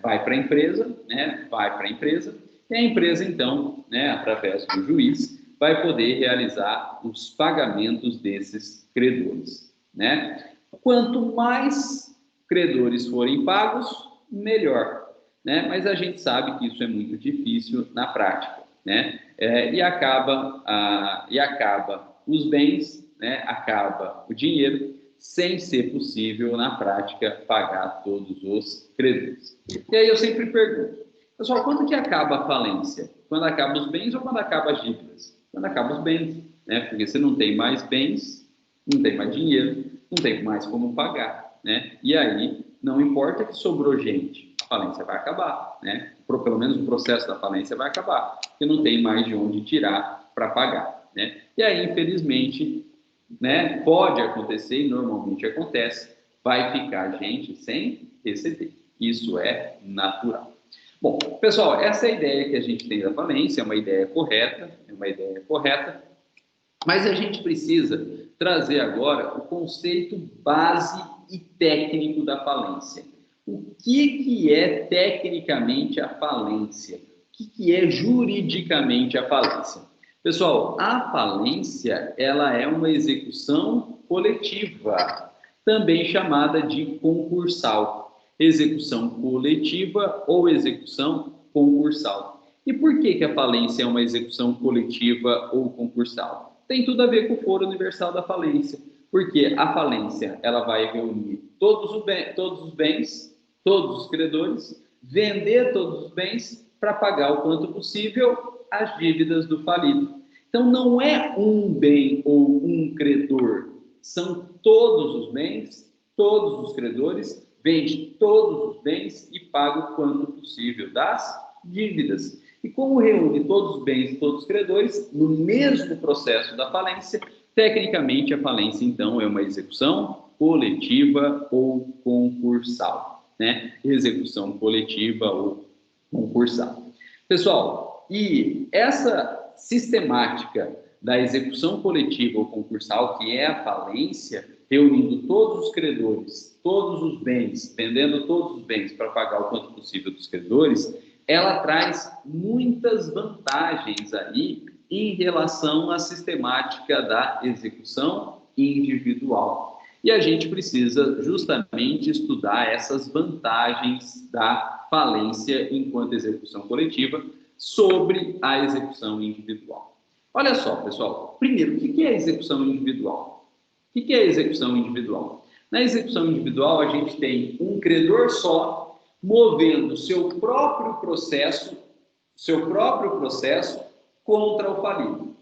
vai para a empresa, né? Vai para a empresa, e a empresa, então, né, através do juiz, vai poder realizar os pagamentos desses credores, né? Quanto mais credores forem pagos, melhor, né? Mas a gente sabe que isso é muito difícil na prática, né? E acaba os bens, né? Acaba o dinheiro, sem ser possível na prática pagar todos os credores. E aí eu sempre pergunto, pessoal, quando que acaba a falência? Quando acaba os bens ou quando acaba as dívidas? Quando acaba os bens, né? Porque se não tem mais bens, não tem mais dinheiro, não tem mais como pagar, né? E aí não importa que sobrou gente, a falência vai acabar, né? Pelo menos o processo da falência vai acabar, porque não tem mais de onde tirar para pagar, né? E aí, infelizmente, né, pode acontecer, e normalmente acontece, vai ficar gente sem receber. Isso é natural. Bom, pessoal, essa é a ideia que a gente tem da falência, é uma ideia correta, mas a gente precisa trazer agora o conceito base e técnico da falência. O que é tecnicamente a falência? O que é juridicamente a falência? Pessoal, a falência, ela é uma execução coletiva, também chamada de concursal. Execução coletiva ou execução concursal. E por que a falência é uma execução coletiva ou concursal? Tem tudo a ver com o foro universal da falência, porque a falência ela vai reunir todos os bens, todos os credores, vender todos os bens para pagar o quanto possível as dívidas do falido. Então não é um bem ou um credor, são todos os bens, todos os credores, vende todos os bens e paga o quanto possível das dívidas. E como reúne todos os bens e todos os credores no mesmo processo da falência, tecnicamente a falência, então, é uma execução coletiva ou concursal, né? Execução coletiva ou concursal. Pessoal, e essa sistemática da execução coletiva ou concursal, que é a falência, reunindo todos os credores, todos os bens, vendendo todos os bens para pagar o quanto possível dos credores, ela traz muitas vantagens aí em relação à sistemática da execução individual. E a gente precisa justamente estudar essas vantagens da falência enquanto execução coletiva sobre a execução individual. Olha só, pessoal, primeiro, o que é execução individual? O que é execução individual? Na execução individual, a gente tem um credor só movendo seu próprio processo contra o falido.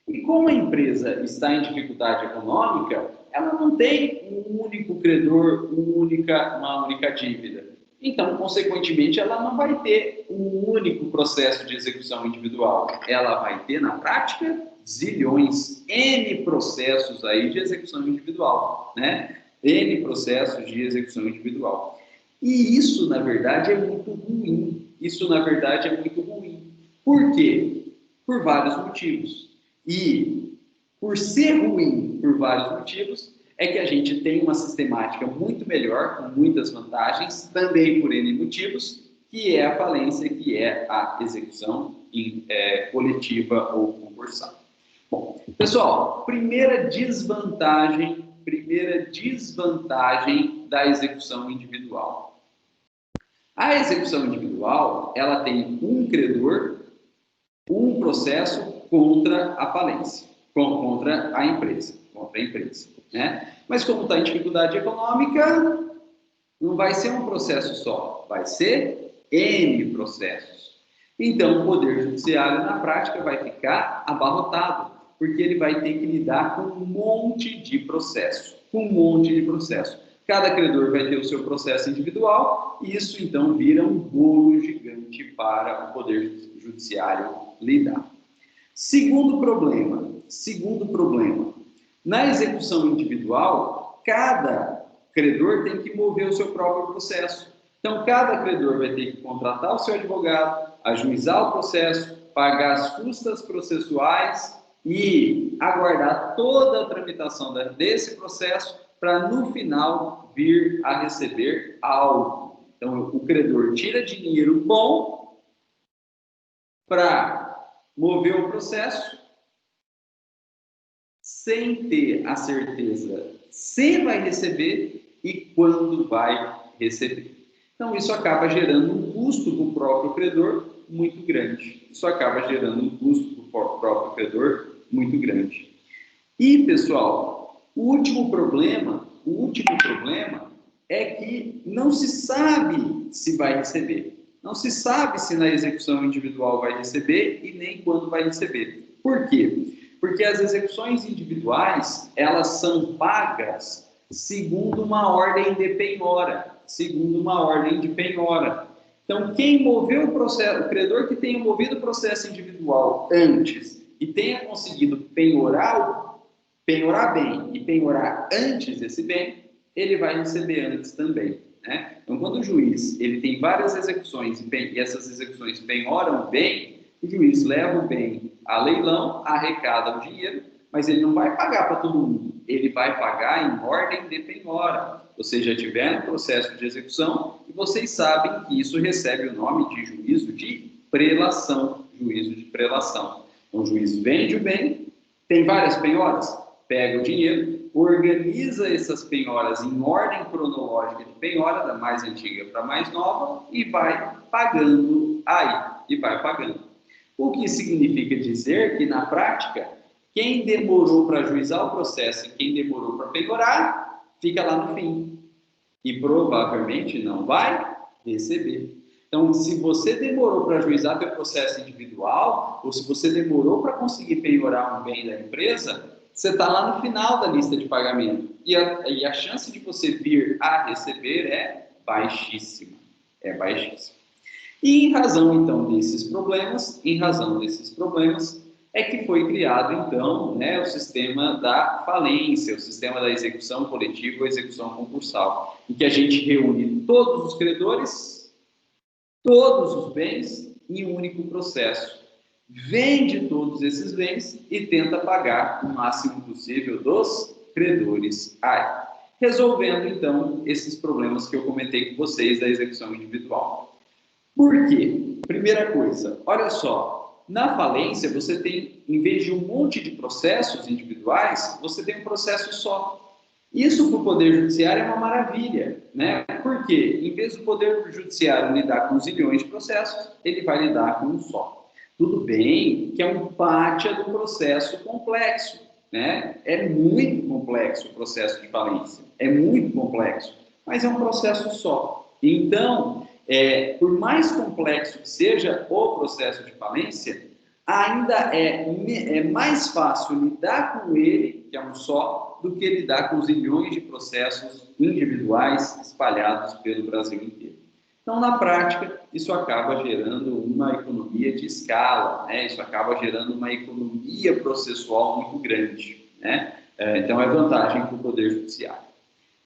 E como a empresa está em dificuldade econômica, ela não tem um único credor, uma única dívida. Então, consequentemente, ela não vai ter um único processo de execução individual. Ela vai ter, na prática, zilhões, N processos aí de execução individual, né? N processos de execução individual. E isso, na verdade, é muito ruim. Isso, na verdade, é muito ruim. Por quê? Por vários motivos. E, por ser ruim por vários motivos, é que a gente tem uma sistemática muito melhor, com muitas vantagens, também por N motivos, que é a falência, que é a execução coletiva ou concursal. Bom, pessoal, primeira desvantagem da execução individual. A execução individual, ela tem um credor, um processo contra a falência, contra a empresa, né? Mas como está em dificuldade econômica, não vai ser um processo só, vai ser N processos. Então, o Poder Judiciário, na prática, vai ficar abarrotado, porque ele vai ter que lidar com um monte de processo, Cada credor vai ter o seu processo individual e isso, então, vira um bolo gigante para o Poder Judiciário lidar. Segundo problema. Na execução individual, cada credor tem que mover o seu próprio processo. Então, cada credor vai ter que contratar o seu advogado, ajuizar o processo, pagar as custas processuais e aguardar toda a tramitação desse processo para, no final, vir a receber algo. Então, o credor tira dinheiro bom para mover o processo sem ter a certeza se vai receber e quando vai receber. Então, isso acaba gerando um custo para o próprio credor muito grande. E, pessoal, o último problema é que não se sabe se vai receber. Não se sabe se na execução individual vai receber e nem quando vai receber. Por quê? Porque as execuções individuais, elas são pagas segundo uma ordem de penhora. Então, quem moveu o processo, o credor que tenha movido o processo individual antes e tenha conseguido penhorar bem e penhorar antes esse bem, ele vai receber antes também, né? Então, quando o juiz ele tem várias execuções e essas execuções penhoram bem, o juiz leva o bem a leilão, arrecada o dinheiro, mas ele não vai pagar para todo mundo, ele vai pagar em ordem de penhora. Vocês já tiveram processo de execução e vocês sabem que isso recebe o nome de juízo de prelação. Então, o juiz vende o bem, tem várias penhoras, pega o dinheiro, organiza essas penhoras em ordem cronológica de penhora, da mais antiga para a mais nova, e vai pagando O que significa dizer que, na prática, quem demorou para ajuizar o processo e quem demorou para penhorar, fica lá no fim. E provavelmente não vai receber. Então, se você demorou para ajuizar seu processo individual, ou se você demorou para conseguir penhorar um bem da empresa, você está lá no final da lista de pagamento. E a chance de você vir a receber é baixíssima. E em razão, então, desses problemas, é que foi criado, então, né, o sistema da falência, o sistema da execução coletiva ou execução concursal, em que a gente reúne todos os credores, todos os bens em um único processo. Vende todos esses bens e tenta pagar o máximo possível dos credores. Resolvendo, então, esses problemas que eu comentei com vocês da execução individual. Por quê? Primeira coisa, olha só, na falência você tem, em vez de um monte de processos individuais, você tem um processo só. Isso para o Poder Judiciário é uma maravilha, né? Por quê? Em vez do Poder Judiciário lidar com zilhões de processos, ele vai lidar com um só. Tudo bem que é um pátia do processo complexo, né? É muito complexo o processo de falência, mas é um processo só. Então, por mais complexo que seja o processo de falência, ainda é mais fácil lidar com ele, que é um só, do que lidar com zilhões de processos individuais espalhados pelo Brasil inteiro. Então, na prática, isso acaba gerando uma economia de escala, né? Isso acaba gerando uma economia processual muito grande, né? Então, é vantagem para o Poder Judiciário.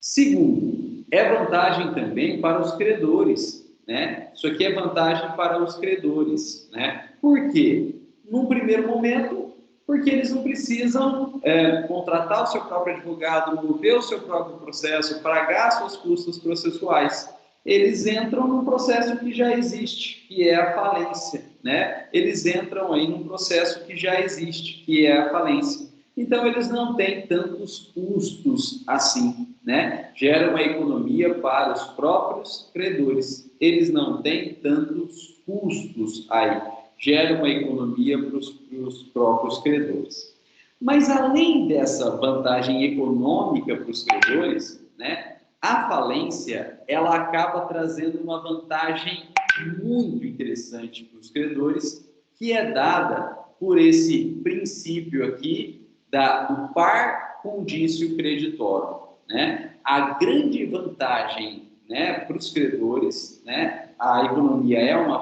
Segundo, é vantagem também para os credores, né? Isso aqui é vantagem para os credores, né? Por quê? Num primeiro momento, porque eles não precisam contratar o seu próprio advogado, mover o seu próprio processo, pagar seus custos processuais. Eles entram num processo que já existe, que é a falência, né? Eles entram aí num processo que já existe, que é a falência. Então, eles não têm tantos custos assim, né? Gera uma economia para os próprios credores. Eles não têm tantos custos aí. Gera uma economia para os próprios credores. Mas, além dessa vantagem econômica para os credores, né? A falência, ela acaba trazendo uma vantagem muito interessante para os credores, que é dada por esse princípio aqui do par condício creditório, né? A grande vantagem, né, para os credores, né? A economia é uma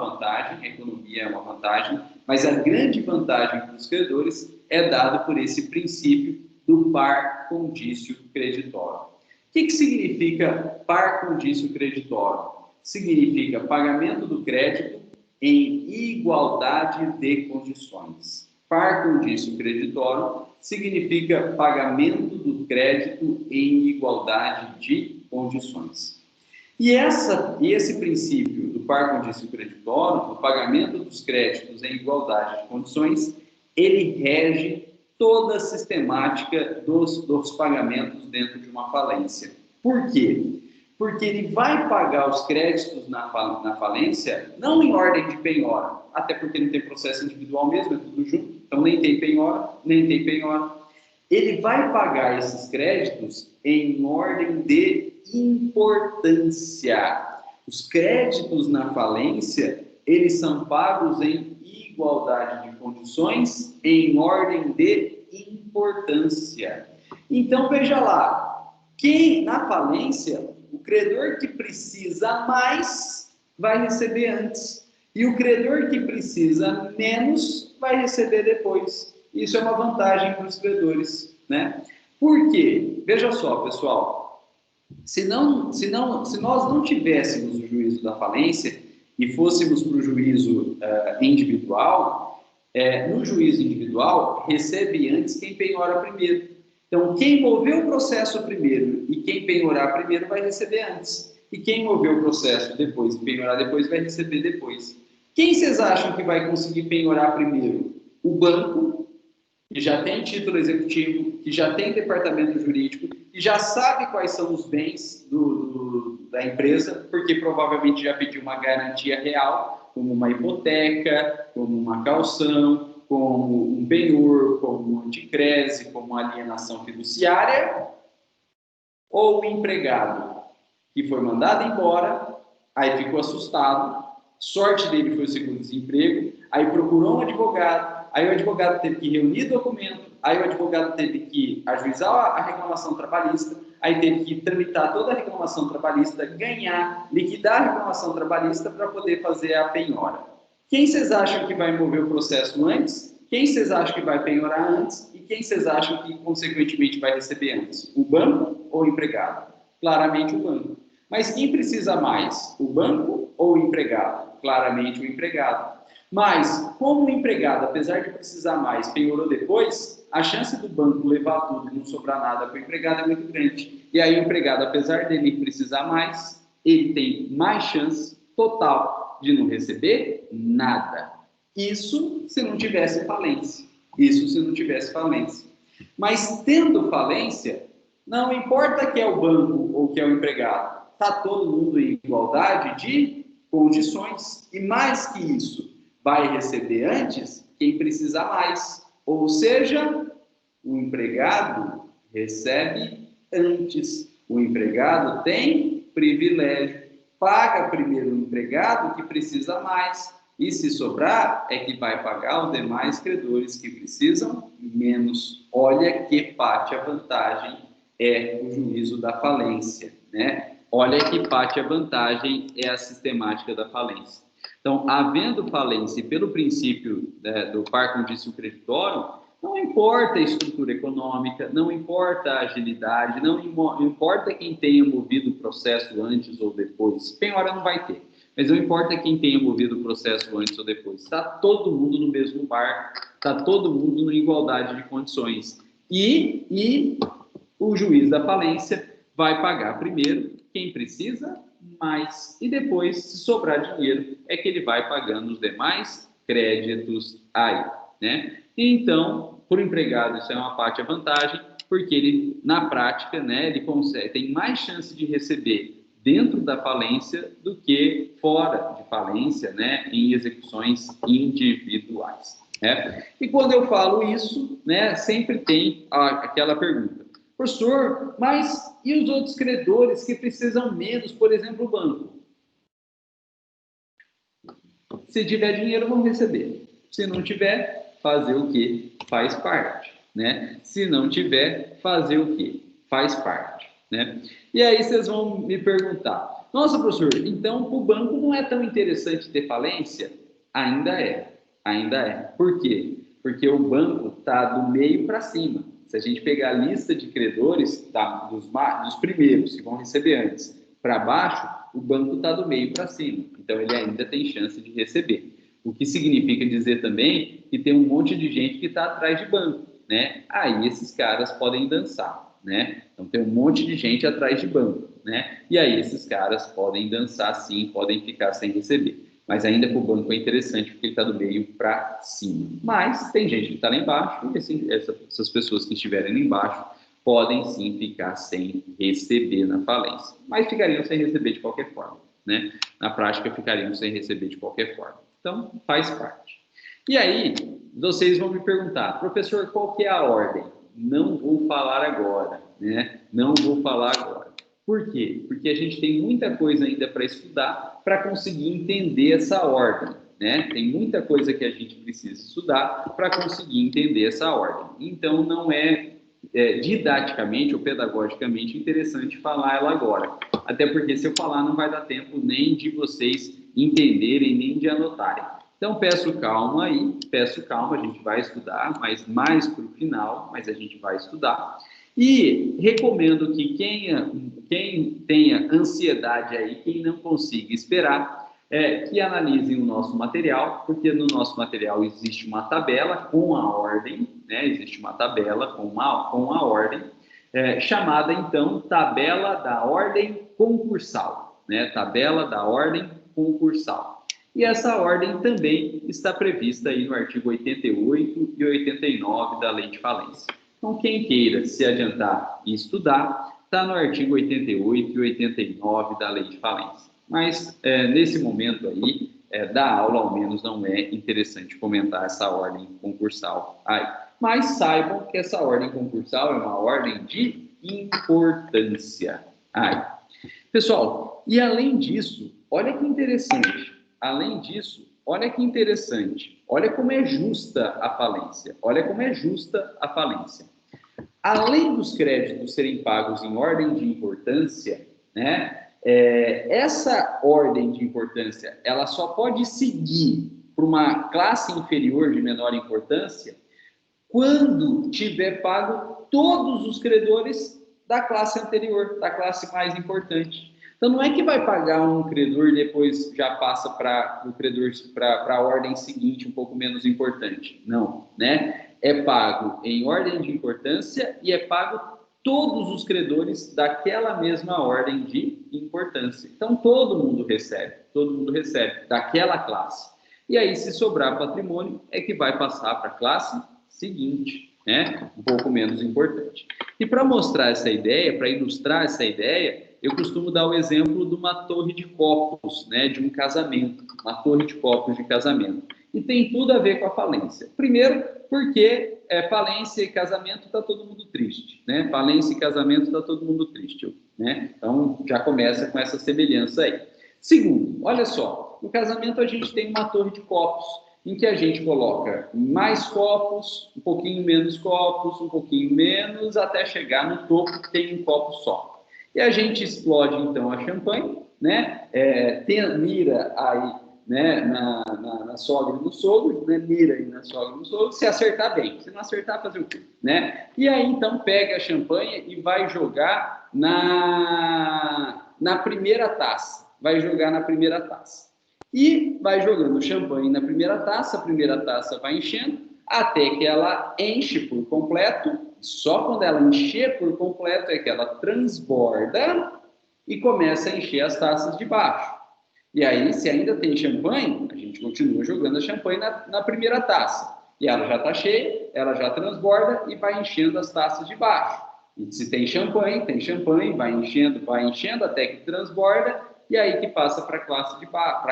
vantagem, mas a grande vantagem para os credores é dada por esse princípio do par condício creditório. O que significa par condício creditório? Significa pagamento do crédito em igualdade de condições. Par condício creditório significa pagamento do crédito em igualdade de condições. E esse princípio do par condício creditório, do pagamento dos créditos em igualdade de condições, ele rege toda a sistemática dos pagamentos dentro de uma falência. Por quê? Porque ele vai pagar os créditos na falência não em ordem de penhora, até porque não tem processo individual mesmo, é tudo junto, então nem tem penhora. Ele vai pagar esses créditos em ordem de importância. Os créditos na falência, eles são pagos em igualdade de condições em ordem de importância. Então, veja lá, na falência, o credor que precisa mais vai receber antes, e o credor que precisa menos vai receber depois. Isso é uma vantagem para os credores, né? Por quê? Veja só, pessoal, se nós não tivéssemos o juízo da falência e fôssemos para o juízo individual, no juízo individual, recebe antes quem penhora primeiro. Então, quem moveu o processo primeiro e quem penhorar primeiro vai receber antes. E quem moveu o processo depois e penhorar depois vai receber depois. Quem vocês acham que vai conseguir penhorar primeiro? O banco, que já tem título executivo, que já tem departamento jurídico, que já sabe quais são os bens da empresa, porque provavelmente já pediu uma garantia real, como uma hipoteca, como uma caução, como um penhor, como um anticrese, como uma alienação fiduciária, ou o empregado, que foi mandado embora, aí ficou assustado, sorte dele foi o seguro-desemprego, aí procurou um advogado, aí o advogado teve que reunir documento, aí o advogado teve que ajuizar a reclamação trabalhista, aí teve que tramitar toda a reclamação trabalhista, ganhar, liquidar a reclamação trabalhista para poder fazer a penhora. Quem vocês acham que vai mover o processo antes? Quem vocês acham que vai penhorar antes? E quem vocês acham que, consequentemente, vai receber antes? O banco ou o empregado? Claramente o banco. Mas quem precisa mais? O banco ou o empregado? Claramente o empregado. Mas, como o empregado, apesar de precisar mais, penhorou depois, a chance do banco levar tudo e não sobrar nada para o empregado é muito grande. E aí o empregado, apesar dele precisar mais, ele tem mais chance total de não receber nada. Isso se não tivesse falência. Mas tendo falência, não importa que é o banco ou que é o empregado, está todo mundo em igualdade de condições. E mais que isso, vai receber antes quem precisa mais. Ou seja, o empregado recebe antes. O empregado tem privilégio. Paga primeiro o empregado que precisa mais. E se sobrar, é que vai pagar os demais credores que precisam menos. Olha que parte a vantagem é o juízo da falência, né? Olha que parte a vantagem é a sistemática da falência. Então, havendo falência pelo princípio do par condício creditório, não importa a estrutura econômica, não importa a agilidade, não importa quem tenha movido o processo antes ou depois. Penhora não vai ter, mas não importa quem tenha movido o processo antes ou depois. Está todo mundo no mesmo barco, está todo mundo em igualdade de condições. E o juiz da falência vai pagar primeiro quem precisa mais. E depois, se sobrar dinheiro, é que ele vai pagando os demais créditos aí, né? Então, por empregado, isso é uma parte a vantagem, porque ele, na prática, né, ele consegue, tem mais chance de receber dentro da falência do que fora de falência, né, em execuções individuais. Né? E quando eu falo isso, né, sempre tem aquela pergunta: professor, mas e os outros credores que precisam menos, por exemplo, o banco? Se tiver dinheiro, vão receber. Se não tiver, fazer o quê? Faz parte, né? Se não tiver, fazer o quê? Faz parte, né? E aí vocês vão me perguntar: nossa, professor, então o banco não é tão interessante ter falência? Ainda é, ainda é. Por quê? Porque o banco está do meio para cima. Se a gente pegar a lista de credores, tá, dos primeiros que vão receber antes para baixo, o banco está do meio para cima. Então, ele ainda tem chance de receber. O que significa dizer também que tem um monte de gente que está atrás de banco, né? Aí esses caras podem dançar, né? Então, tem um monte de gente atrás de banco, né? E aí esses caras podem dançar sim, podem ficar sem receber. Mas ainda para o banco é interessante porque ele está do meio para cima. Mas tem gente que está lá embaixo e assim, essas pessoas que estiverem lá embaixo podem sim ficar sem receber na falência. Mas ficariam sem receber de qualquer forma, né? Na prática, ficariam sem receber de qualquer forma. Então, faz parte. E aí, vocês vão me perguntar: professor, qual que é a ordem? Não vou falar agora, né? Não vou falar agora. Por quê? Porque a gente tem muita coisa ainda para estudar para conseguir entender essa ordem, né? Tem muita coisa que a gente precisa estudar para conseguir entender essa ordem. Então, não é didaticamente ou pedagogicamente interessante falar ela agora. Até porque se eu falar não vai dar tempo nem de vocês entenderem, nem de anotarem. Então peço calma aí, peço calma, a gente vai estudar, mas mais para o final, mas a gente vai estudar. E recomendo que quem tenha ansiedade aí, quem não consiga esperar, que analisem o nosso material, porque no nosso material existe uma tabela com a ordem, né? Existe uma tabela com a ordem, chamada então tabela da ordem concursal, né? Tabela da ordem concursal. E essa ordem também está prevista aí no artigo 88 e 89 da Lei de Falência. Então, quem queira se adiantar e estudar, está no artigo 88 e 89 da Lei de Falência. Mas, nesse momento aí, da aula, ao menos, não é interessante comentar essa ordem concursal aí. Mas saibam que essa ordem concursal é uma ordem de importância aí. Pessoal, e além disso, olha que interessante, além disso, olha que interessante, olha como é justa a falência, olha como é justa a falência. Além dos créditos serem pagos em ordem de importância, né, essa ordem de importância, ela só pode seguir para uma classe inferior de menor importância quando tiver pago todos os credores da classe anterior, da classe mais importante. Então, não é que vai pagar um credor e depois já passa para o credor para a ordem seguinte, um pouco menos importante. Não, né? É pago em ordem de importância e é pago todos os credores daquela mesma ordem de importância. Então, todo mundo recebe daquela classe. E aí, se sobrar patrimônio, é que vai passar para a classe seguinte, né? Um pouco menos importante. E para mostrar essa ideia, para ilustrar essa ideia, eu costumo dar o exemplo de uma torre de copos, né? De um casamento, uma torre de copos de casamento. E tem tudo a ver com a falência. Primeiro, porque falência e casamento está todo mundo triste, né? Falência e casamento está todo mundo triste, né? Então, já começa com essa semelhança aí. Segundo, olha só, no casamento a gente tem uma torre de copos, em que a gente coloca mais copos, um pouquinho menos copos, um pouquinho menos, até chegar no topo que tem um copo só. E a gente explode, então, a champanhe, né? Mira aí, né, na sogra e no sogro, né? Mira aí na sogra e no sogro, se acertar bem. Se não acertar, fazer o quê? Né? E aí, então, pega a champanhe e vai jogar na primeira taça. Vai jogar na primeira taça. E vai jogando champanhe na primeira taça, a primeira taça vai enchendo, até que ela enche por completo. Só quando ela encher por completo é que ela transborda e começa a encher as taças de baixo. E aí, se ainda tem champanhe, a gente continua jogando a champanhe na primeira taça. E ela já está cheia, ela já transborda e vai enchendo as taças de baixo. E se tem champanhe, vai enchendo até que transborda, e aí que passa para a classe de baixo,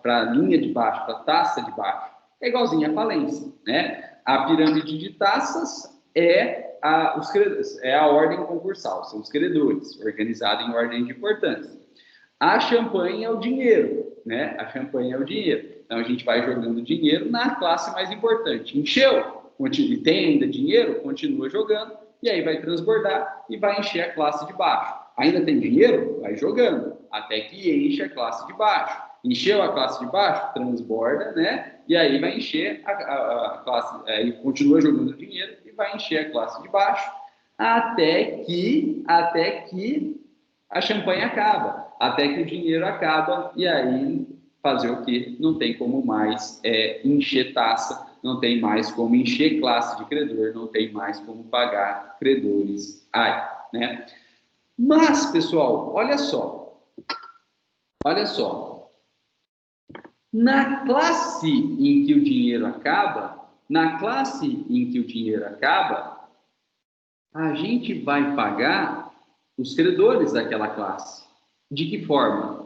para a linha de baixo, para a taça de baixo. É igualzinho a falência, né? A pirâmide de taças é a ordem concursal, são os credores, organizado em ordem de importância. A champanhe é o dinheiro, né? A champanhe é o dinheiro. Então a gente vai jogando dinheiro na classe mais importante. Encheu, e tem ainda dinheiro, continua jogando, e aí vai transbordar e vai encher a classe de baixo. Ainda tem dinheiro? Vai jogando, até que enche a classe de baixo. Encheu a classe de baixo? Transborda, né? E aí vai encher a classe, aí continua jogando dinheiro e vai encher a classe de baixo, até que a champanhe acaba, até que o dinheiro acaba, e aí fazer o quê? Não tem como mais encher taça, não tem mais como encher classe de credor, não tem mais como pagar credores aí, né? Mas, pessoal, olha só, na classe em que o dinheiro acaba, a gente vai pagar os credores daquela classe. De que forma?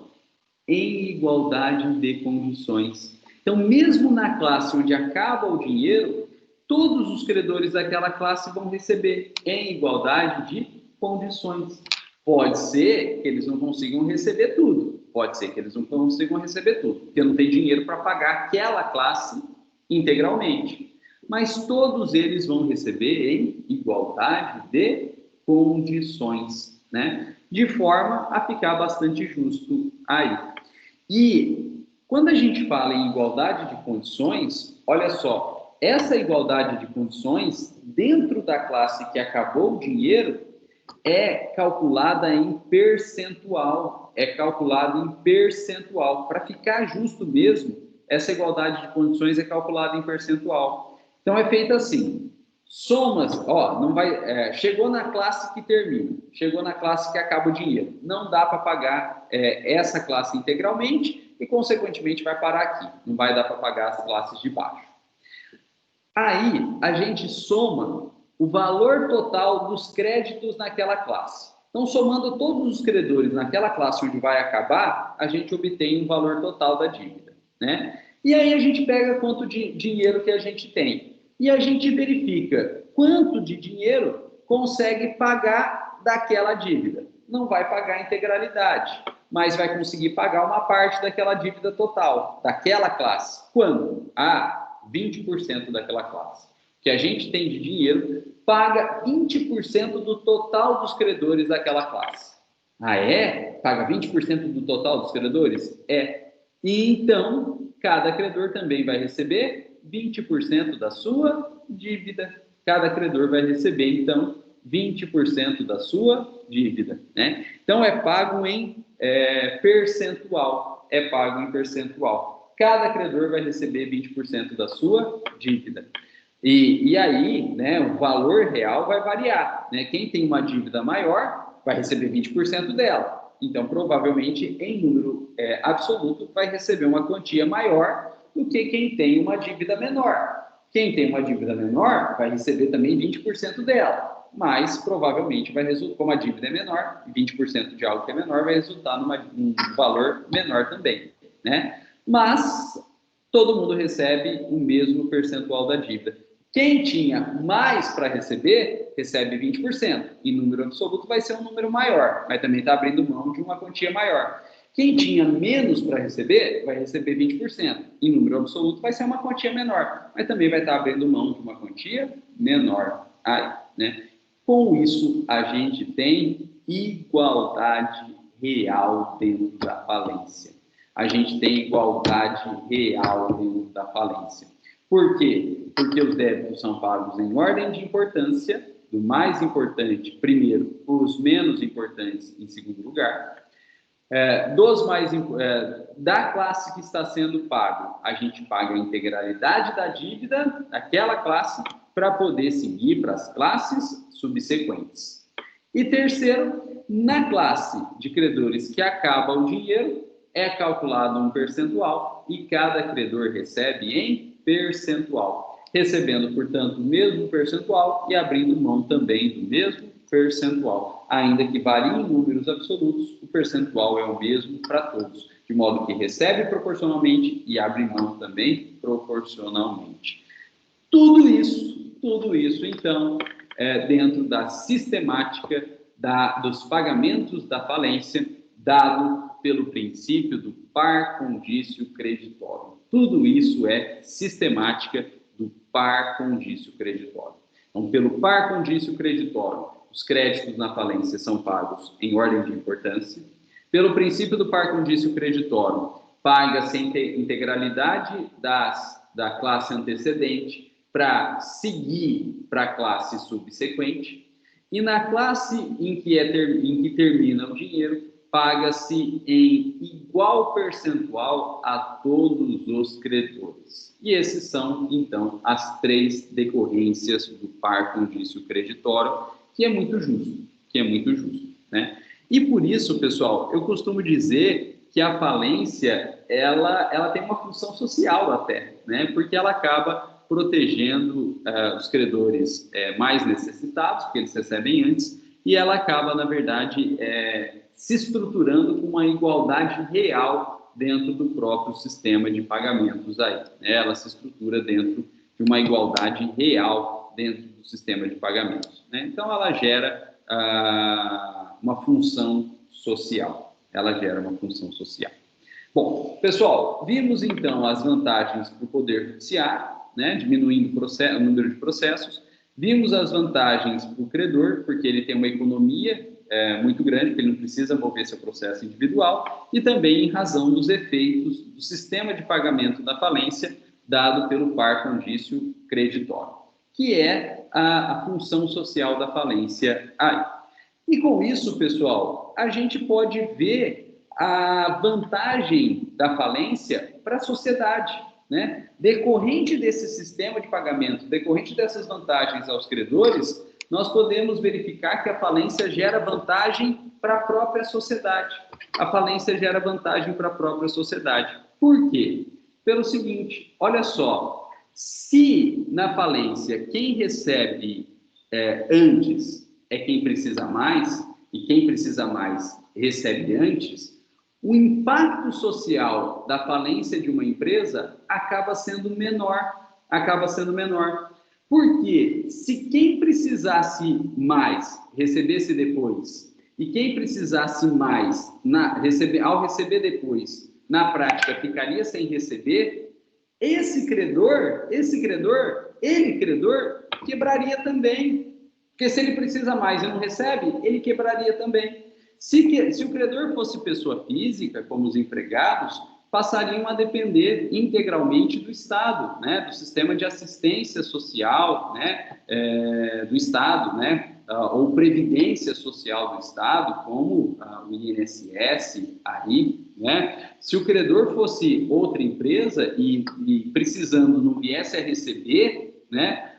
Em igualdade de condições. Então, mesmo na classe onde acaba o dinheiro, todos os credores daquela classe vão receber em igualdade de condições. Pode ser que eles não consigam receber tudo, porque não tem dinheiro para pagar aquela classe integralmente. Mas todos eles vão receber em igualdade de condições, né? De forma a ficar bastante justo aí. E quando a gente fala em igualdade de condições, olha só, essa igualdade de condições dentro da classe que acabou o dinheiro é calculada em percentual, Para ficar justo mesmo, essa igualdade de condições é calculada em percentual. Então é feita assim: somas, não vai, chegou na classe que termina, chegou na classe que acaba o dinheiro, não dá para pagar essa classe integralmente e, consequentemente, vai parar aqui, não vai dar para pagar as classes de baixo. Aí a gente soma o valor total dos créditos naquela classe. Então, somando todos os credores naquela classe onde vai acabar, a gente obtém um valor total da dívida, né? E aí a gente pega quanto de dinheiro que a gente tem e a gente verifica quanto de dinheiro consegue pagar daquela dívida. Não vai pagar a integralidade, mas vai conseguir pagar uma parte daquela dívida total, daquela classe. Quando? 20% daquela classe. Que a gente tem de dinheiro paga 20% do total dos credores daquela classe. Paga 20% do total dos credores? E então, cada credor também vai receber 20% da sua dívida. Cada credor vai receber, então, 20% da sua dívida, né? Então, é pago em percentual. Cada credor vai receber 20% da sua dívida. E aí, né, o valor real vai variar, né? Quem tem uma dívida maior vai receber 20% dela. Então, provavelmente, em número absoluto, vai receber uma quantia maior do que quem tem uma dívida menor. Quem tem uma dívida menor vai receber também 20% dela, mas provavelmente vai resultar, como a dívida é menor, 20% de algo que é menor vai resultar num valor menor também, né? Mas todo mundo recebe o mesmo percentual da dívida. Quem tinha mais para receber, recebe 20%. Em número absoluto vai ser um número maior, mas também está abrindo mão de uma quantia maior. Quem tinha menos para receber, vai receber 20%. Em número absoluto vai ser uma quantia menor, mas também vai estar abrindo mão de uma quantia menor. Né? Com isso, a gente tem igualdade real dentro da falência. A gente tem igualdade real dentro da falência. Por quê? Porque os débitos são pagos em ordem de importância, do mais importante primeiro, os menos importantes em segundo lugar. Da classe que está sendo pago, a gente paga a integralidade da dívida daquela classe para poder seguir para as classes subsequentes. E terceiro, na classe de credores que acaba o dinheiro, é calculado um percentual e cada credor recebe em percentual, recebendo, portanto, o mesmo percentual e abrindo mão também do mesmo percentual. Ainda que varie em números absolutos, o percentual é o mesmo para todos, de modo que recebe proporcionalmente e abre mão também proporcionalmente. Tudo isso, então, dentro da sistemática dos pagamentos da falência, dado pelo princípio do par condício creditório. Tudo isso é sistemática do par condício creditório. Então, pelo par condício creditório, os créditos na falência são pagos em ordem de importância. Pelo princípio do par condício creditório, paga-se a integralidade da classe antecedente para seguir para a classe subsequente. E na classe em que termina o dinheiro, paga-se em igual percentual a todos os credores. E esses são, então, as 3 decorrências do par condício creditório, que é muito justo, né? E por isso, pessoal, eu costumo dizer que a falência, ela tem uma função social até, né? Porque ela acaba protegendo os credores mais necessitados, porque eles recebem antes, e ela acaba, na verdade, se estruturando com uma igualdade real dentro do próprio sistema de pagamentos aí, né? Ela se estrutura dentro de uma igualdade real dentro do sistema de pagamentos, né? Então, ela gera uma função social. Bom, pessoal, vimos então as vantagens para o Poder Judiciário, né? Diminuindo o número de processos. Vimos as vantagens para o credor, porque ele tem uma economia muito grande, porque ele não precisa mover seu processo individual, e também em razão dos efeitos do sistema de pagamento da falência dado pelo par condício creditório, que é a função social da falência aí. E com isso, pessoal, a gente pode ver a vantagem da falência para a sociedade, né? Decorrente desse sistema de pagamento, decorrente dessas vantagens aos credores, nós podemos verificar que a falência gera vantagem para a própria sociedade. A falência gera vantagem para a própria sociedade. Por quê? Pelo seguinte, olha só, se na falência quem recebe antes é quem precisa mais, e quem precisa mais recebe antes, o impacto social da falência de uma empresa acaba sendo menor. Porque se quem precisasse mais recebesse depois, e quem precisasse mais ao receber depois, na prática ficaria sem receber, esse credor, quebraria também. Porque se ele precisa mais e não recebe, ele quebraria também. Se o credor fosse pessoa física, como os empregados, passariam a depender integralmente do Estado, né, do sistema de assistência social, né, do Estado, né, ou previdência social do Estado, como o INSS, aí, né? Se o credor fosse outra empresa e precisando não viesse a receber, né,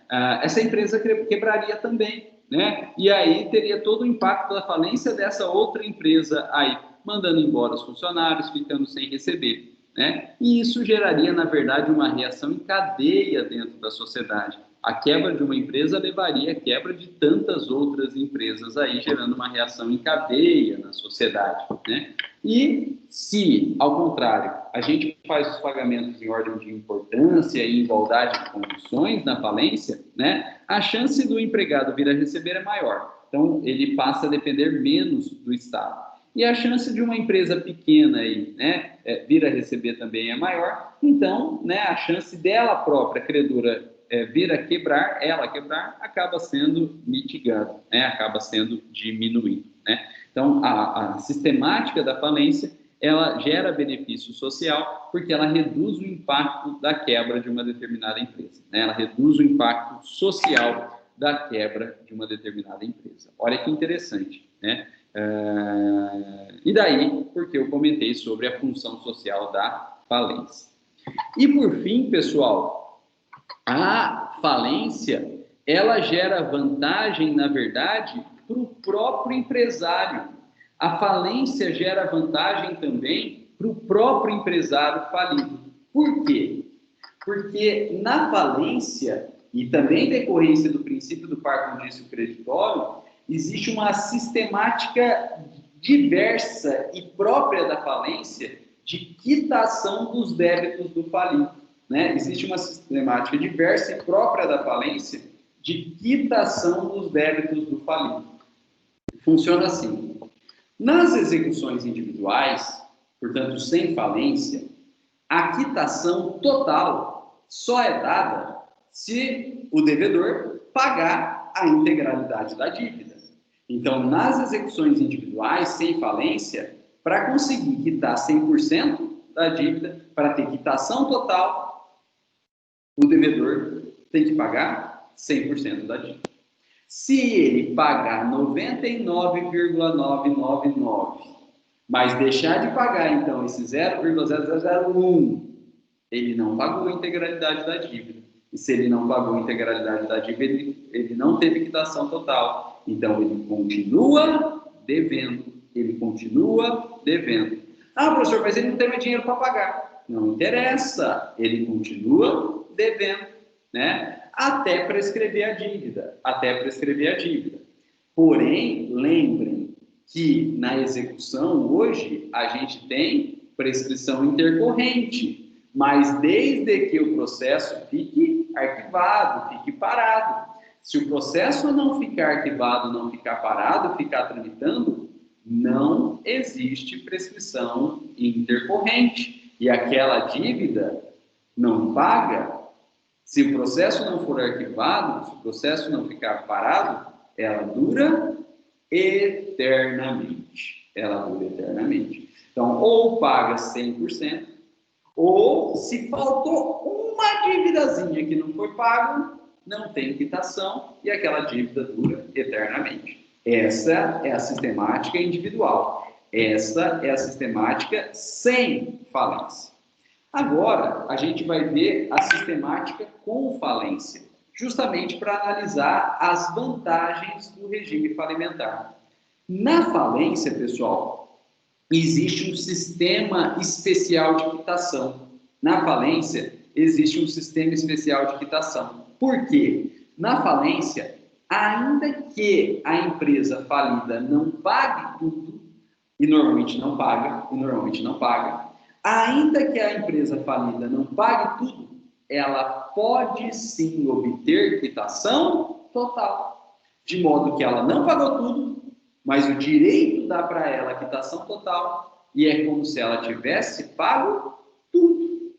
essa empresa quebraria também, né? E aí teria todo o impacto da falência dessa outra empresa aí, mandando embora os funcionários, ficando sem receber, né? E isso geraria, na verdade, uma reação em cadeia dentro da sociedade. A quebra de uma empresa levaria à quebra de tantas outras empresas aí, gerando uma reação em cadeia na sociedade, né? E se, ao contrário, a gente faz os pagamentos em ordem de importância e igualdade de condições na falência, né, a chance do empregado vir a receber é maior. Então, ele passa a depender menos do Estado. E a chance de uma empresa pequena aí, né, vir a receber também é maior. Então, né, a chance dela própria, credora, vir a quebrar, acaba sendo mitigada, né, acaba sendo diminuída. né? Então, a sistemática da falência, ela gera benefício social porque ela reduz o impacto da quebra de uma determinada empresa, né? Ela reduz o impacto social da quebra de uma determinada empresa. Olha que interessante, né? E daí, porque eu comentei sobre a função social da falência. E por fim, pessoal, a falência, ela gera vantagem, na verdade, para o próprio empresário. A falência gera vantagem também para o próprio empresário falido. Por quê? Porque na falência, e também decorrência do princípio do par condício creditório, existe uma sistemática diversa e própria da falência de quitação dos débitos do falido, né? Existe uma sistemática diversa e própria da falência de quitação dos débitos do falido. Funciona assim. Nas execuções individuais, portanto, sem falência, a quitação total só é dada se o devedor pagar a integralidade da dívida. Então, nas execuções individuais, sem falência, para conseguir quitar 100% da dívida, para ter quitação total, o devedor tem que pagar 100% da dívida. Se ele pagar 99,999, mas deixar de pagar, então, esse 0,0001, ele não pagou a integralidade da dívida. E se ele não pagou a integralidade da dívida, ele não teve quitação total. Então, ele continua devendo. Ele continua devendo. Ah, professor, mas ele não tem mais dinheiro para pagar. Não interessa. Ele continua devendo, né? Até prescrever a dívida. Até prescrever a dívida. Porém, lembrem que na execução, hoje, a gente tem prescrição intercorrente. Mas desde que o processo fique arquivado, fique parado. Se o processo não ficar arquivado, não ficar parado, ficar tramitando, não existe prescrição intercorrente. E aquela dívida não paga. Se o processo não for arquivado, se o processo não ficar parado, ela dura eternamente. Ela dura eternamente. Então, ou paga 100%, ou se faltou uma dívidazinha que não foi pago, não tem quitação e aquela dívida dura eternamente. Essa é a sistemática individual. Essa é a sistemática sem falência. Agora, a gente vai ver a sistemática com falência, justamente para analisar as vantagens do regime falimentar. Na falência, pessoal, existe um sistema especial de quitação. Na falência, existe um sistema especial de quitação. Por quê? Na falência, ainda que a empresa falida não pague tudo, e normalmente não paga, ainda que a empresa falida não pague tudo, ela pode sim obter quitação total. De modo que ela não pagou tudo, mas o direito dá para ela a quitação total e é como se ela tivesse pago tudo.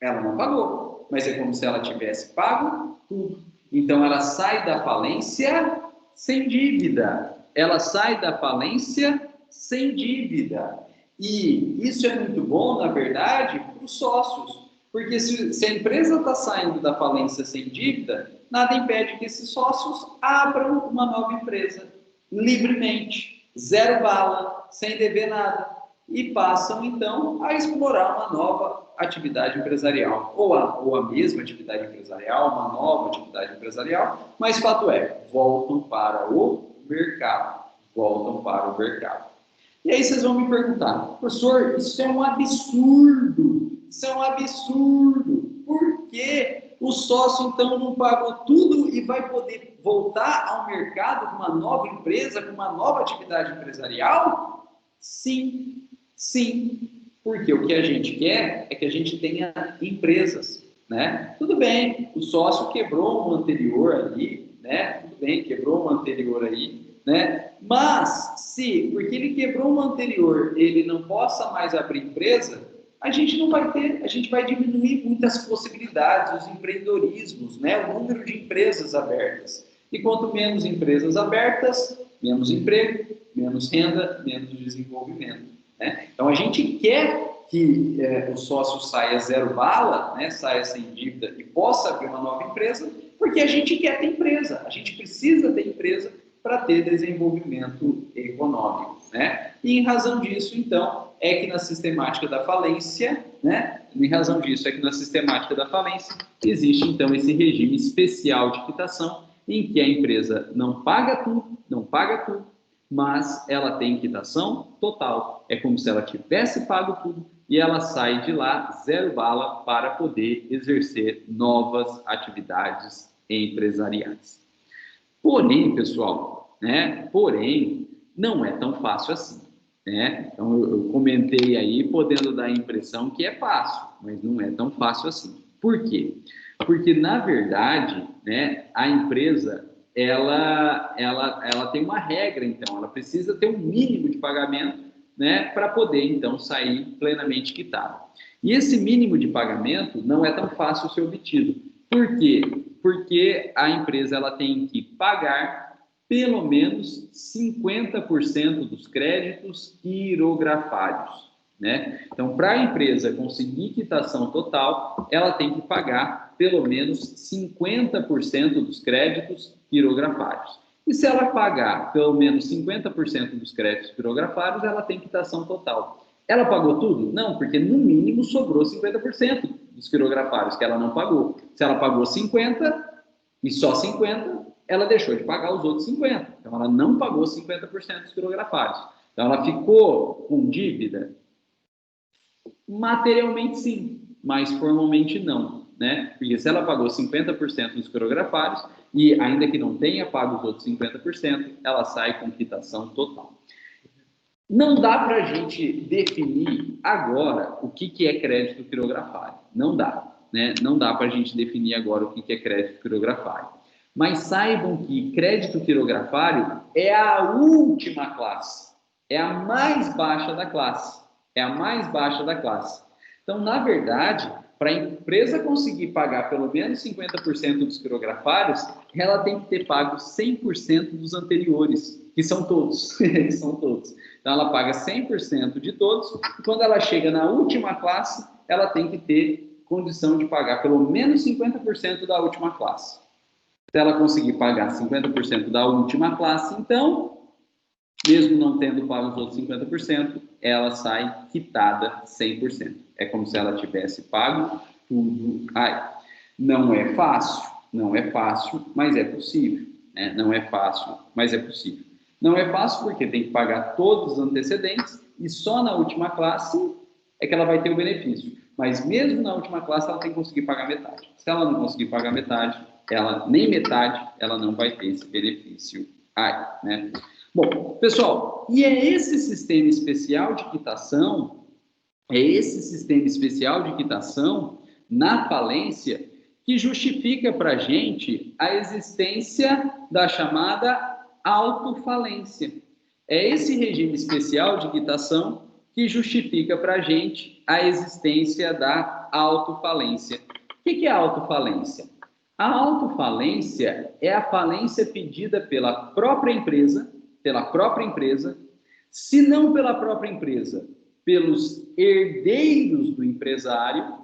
Ela não pagou, mas é como se ela tivesse pago tudo. Então, ela sai da falência sem dívida. Ela sai da falência sem dívida. E isso é muito bom, na verdade, para os sócios. Porque se a empresa está saindo da falência sem dívida, nada impede que esses sócios abram uma nova empresa livremente, zero bala, sem dever nada, e passam então a explorar uma nova atividade empresarial, ou a mesma atividade empresarial, uma nova atividade empresarial, mas fato é, voltam para o mercado, E aí vocês vão me perguntar, professor, isso é um absurdo, por que o sócio, então, não pagou tudo e vai poder voltar ao mercado com uma nova empresa, com uma nova atividade empresarial? Sim, porque o que a gente quer é que a gente tenha empresas, né? Tudo bem, o sócio quebrou um anterior ali, né? Mas se, porque ele quebrou um anterior, ele não possa mais abrir empresa, a gente vai diminuir muitas possibilidades, os empreendedorismos, né? O número de empresas abertas. E quanto menos empresas abertas, menos emprego, menos renda, menos desenvolvimento, né? Então, a gente quer que o sócio saia zero bala, né, saia sem dívida e possa abrir uma nova empresa, porque a gente quer ter empresa, a gente precisa ter empresa para ter desenvolvimento econômico, né? E em razão disso, então, é que na sistemática da falência, né? Em razão disso, é que na sistemática da falência existe, então, esse regime especial de quitação, em que a empresa não paga tudo, mas ela tem quitação total. É como se ela tivesse pago tudo e ela sai de lá zero bala para poder exercer novas atividades empresariais. Porém, pessoal, né? Porém, não é tão fácil assim, né? Então, eu comentei aí, podendo dar a impressão que é fácil, mas não é tão fácil assim. Por quê? Porque, na verdade, né, a empresa, ela tem uma regra, então, ela precisa ter um mínimo de pagamento, né, para poder, então, sair plenamente quitada. E esse mínimo de pagamento não é tão fácil ser obtido. Por quê? Porque a empresa ela tem que pagar pelo menos 50% dos créditos quirografários, né? Então, para a empresa conseguir quitação total, ela tem que pagar pelo menos 50% dos créditos quirografários. E se ela pagar pelo menos 50% dos créditos quirografários, ela tem quitação total. Ela pagou tudo? Não, porque no mínimo sobrou 50% dos quirografários que ela não pagou. Se ela pagou 50% e só 50%, ela deixou de pagar os outros 50%. Então, ela não pagou 50% dos quirografários. Então, ela ficou com dívida? Materialmente, sim, mas formalmente não, né? Porque se ela pagou 50% dos quirografários e ainda que não tenha pago os outros 50%, ela sai com quitação total. Não dá para a gente definir agora o que é crédito quirografário. Não dá, né? Não dá para a gente definir agora o que é crédito quirografário. Mas saibam que crédito quirografário é a última classe, é a mais baixa da classe. É a mais baixa da classe. Então, na verdade, para a empresa conseguir pagar pelo menos 50% dos quirografários, ela tem que ter pago 100% dos anteriores, que são todos. São todos. Então, ela paga 100% de todos, e quando ela chega na última classe, ela tem que ter condição de pagar pelo menos 50% da última classe. Se ela conseguir pagar 50% da última classe, então, mesmo não tendo pago os outros 50%, ela sai quitada 100%. É como se ela tivesse pago tudo aí. Não é fácil, mas é possível, né? Não é fácil, mas é possível. Não é fácil porque tem que pagar todos os antecedentes e só na última classe é que ela vai ter o benefício. Mas mesmo na última classe ela tem que conseguir pagar metade. Se ela não conseguir pagar metade, nem metade, ela não vai ter esse benefício aí, né? Bom, pessoal, e é esse sistema especial de quitação, na falência que justifica para a gente a existência da chamada autofalência. É esse regime especial de quitação que justifica para a gente a existência da autofalência. O que é a autofalência? A autofalência é a falência pedida pela própria empresa, se não pela própria empresa, pelos herdeiros do empresário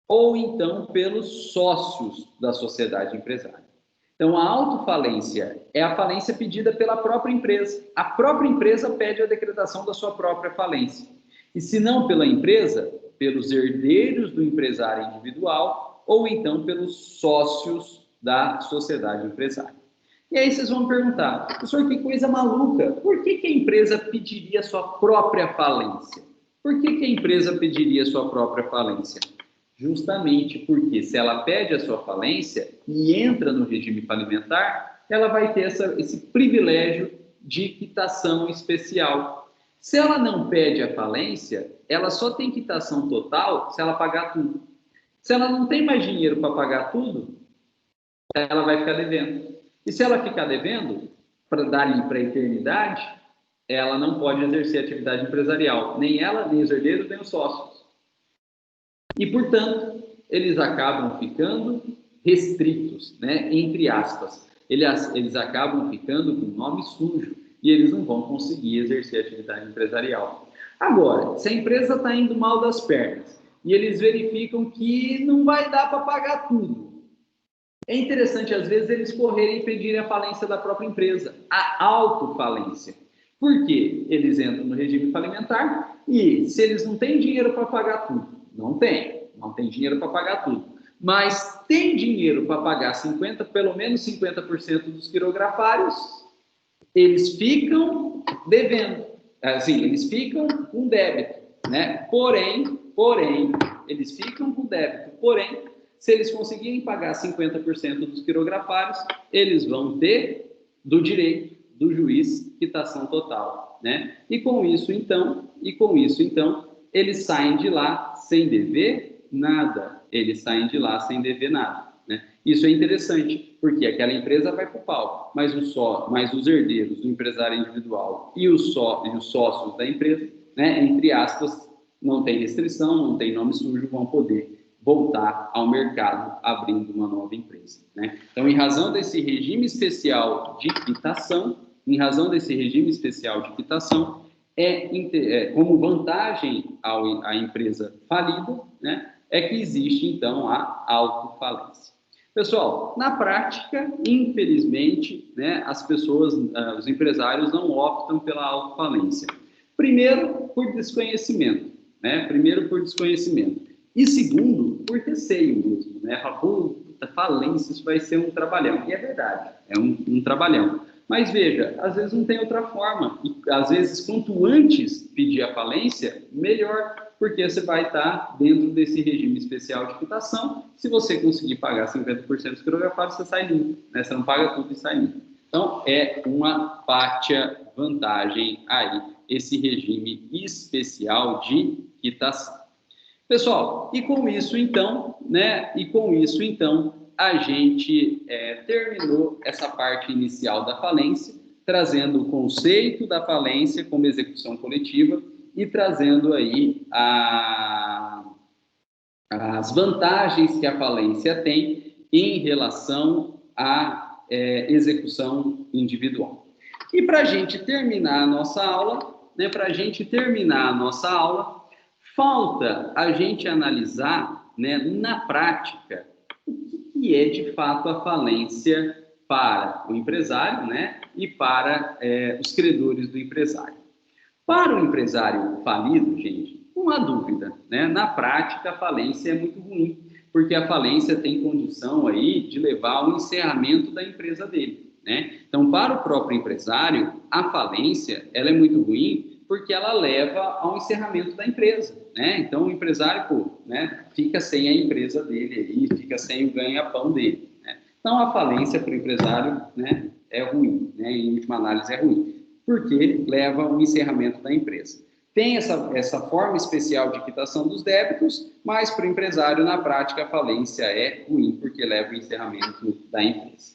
ou então pelos sócios da sociedade empresária. Então, a autofalência é a falência pedida pela própria empresa. A própria empresa pede a decretação da sua própria falência. E se não pela empresa, pelos herdeiros do empresário individual ou então pelos sócios da sociedade empresária. E aí vocês vão perguntar, professor, que coisa maluca, por que a empresa pediria sua própria falência? Por que a empresa pediria sua própria falência? Justamente porque se ela pede a sua falência e entra no regime falimentar, ela vai ter esse privilégio de quitação especial. Se ela não pede a falência, ela só tem quitação total se ela pagar tudo. Se ela não tem mais dinheiro para pagar tudo, ela vai ficar devendo. E se ela ficar devendo, dali para a eternidade, ela não pode exercer atividade empresarial. Nem ela, nem os herdeiros, nem os sócios. E, portanto, eles acabam ficando restritos, né? Entre aspas. Eles acabam ficando com nome sujo. e eles não vão conseguir exercer a atividade empresarial. Agora, se a empresa está indo mal das pernas e eles verificam que não vai dar para pagar tudo, é interessante, às vezes, eles correrem e pedirem a falência da própria empresa, a autofalência. Por quê? Eles entram no regime falimentar e, se eles não têm dinheiro para pagar tudo, não tem dinheiro para pagar tudo, mas tem dinheiro para pagar pelo menos 50% dos quirografários, eles ficam devendo, assim, eles ficam com débito, né? Porém, eles ficam com débito, se eles conseguirem pagar 50% dos quirografários, eles vão ter do direito do juiz quitação total, né? E com isso, então, eles saem de lá sem dever nada. Né? Isso é interessante, porque aquela empresa vai para o pau, mas os herdeiros do empresário individual e os sócios da empresa, né, entre aspas, não tem restrição, não tem nome sujo, vão poder voltar ao mercado abrindo uma nova empresa, né? Então, em razão desse regime especial de quitação, como vantagem à empresa falida, né, é que existe, então, a autofalência. Pessoal, na prática, infelizmente, né, os empresários não optam pela autofalência. Primeiro, por desconhecimento, né? E segundo, por receio mesmo, né? Falência, isso vai ser um trabalhão. E é verdade, é um trabalhão. Mas veja, às vezes não tem outra forma. E às vezes, quanto antes pedir a falência, melhor, porque você vai estar dentro desse regime especial de quitação. Se você conseguir pagar 50% dos quirografários, você sai limpo, né? Você não paga tudo e sai limpo. Então, é uma pátia vantagem aí, esse regime especial de quitação. Pessoal, e com isso então, a gente terminou essa parte inicial da falência, trazendo o conceito da falência como execução coletiva e trazendo aí as vantagens que a falência tem em relação à execução individual. E para a gente terminar a nossa aula, falta a gente analisar, né, na prática, o que é de fato a falência para o empresário, né, e para os credores do empresário. Para o empresário falido, gente, não há dúvida, né, na prática a falência é muito ruim, porque a falência tem condição aí de levar ao encerramento da empresa dele, né? Então, para o próprio empresário, a falência ela é muito ruim, porque ela leva ao encerramento da empresa, né? Então, o empresário, né, fica sem a empresa dele, fica sem o ganha-pão dele, né? Então, a falência para o empresário, né, é ruim, né? Em última análise é ruim, porque leva ao encerramento da empresa. Tem essa forma especial de quitação dos débitos, mas para o empresário, na prática, a falência é ruim, porque leva ao encerramento da empresa.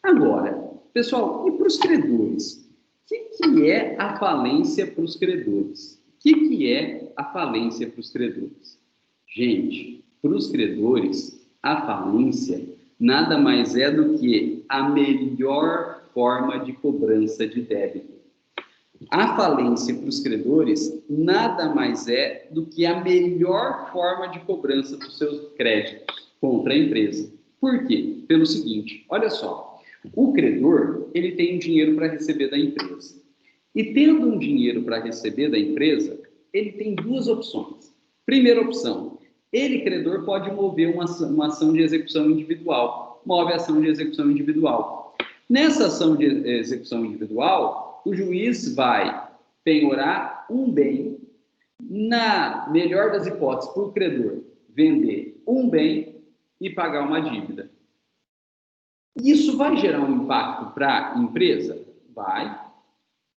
Agora, pessoal, e para os credores? O que é a falência para os credores? O que é a falência para os credores? Gente, para os credores, a falência nada mais é do que a melhor forma de cobrança de débito. A falência para os credores nada mais é do que a melhor forma de cobrança dos seus créditos contra a empresa. Por quê? Pelo seguinte, olha só. O credor, ele tem um dinheiro para receber da empresa. E tendo um dinheiro para receber da empresa, ele tem duas opções. Primeira opção, ele, credor, pode mover uma ação de execução individual. Move a ação de execução individual. Nessa ação de execução individual, o juiz vai penhorar um bem, na melhor das hipóteses, para o credor vender um bem e pagar uma dívida. Isso vai gerar um impacto para a empresa? Vai,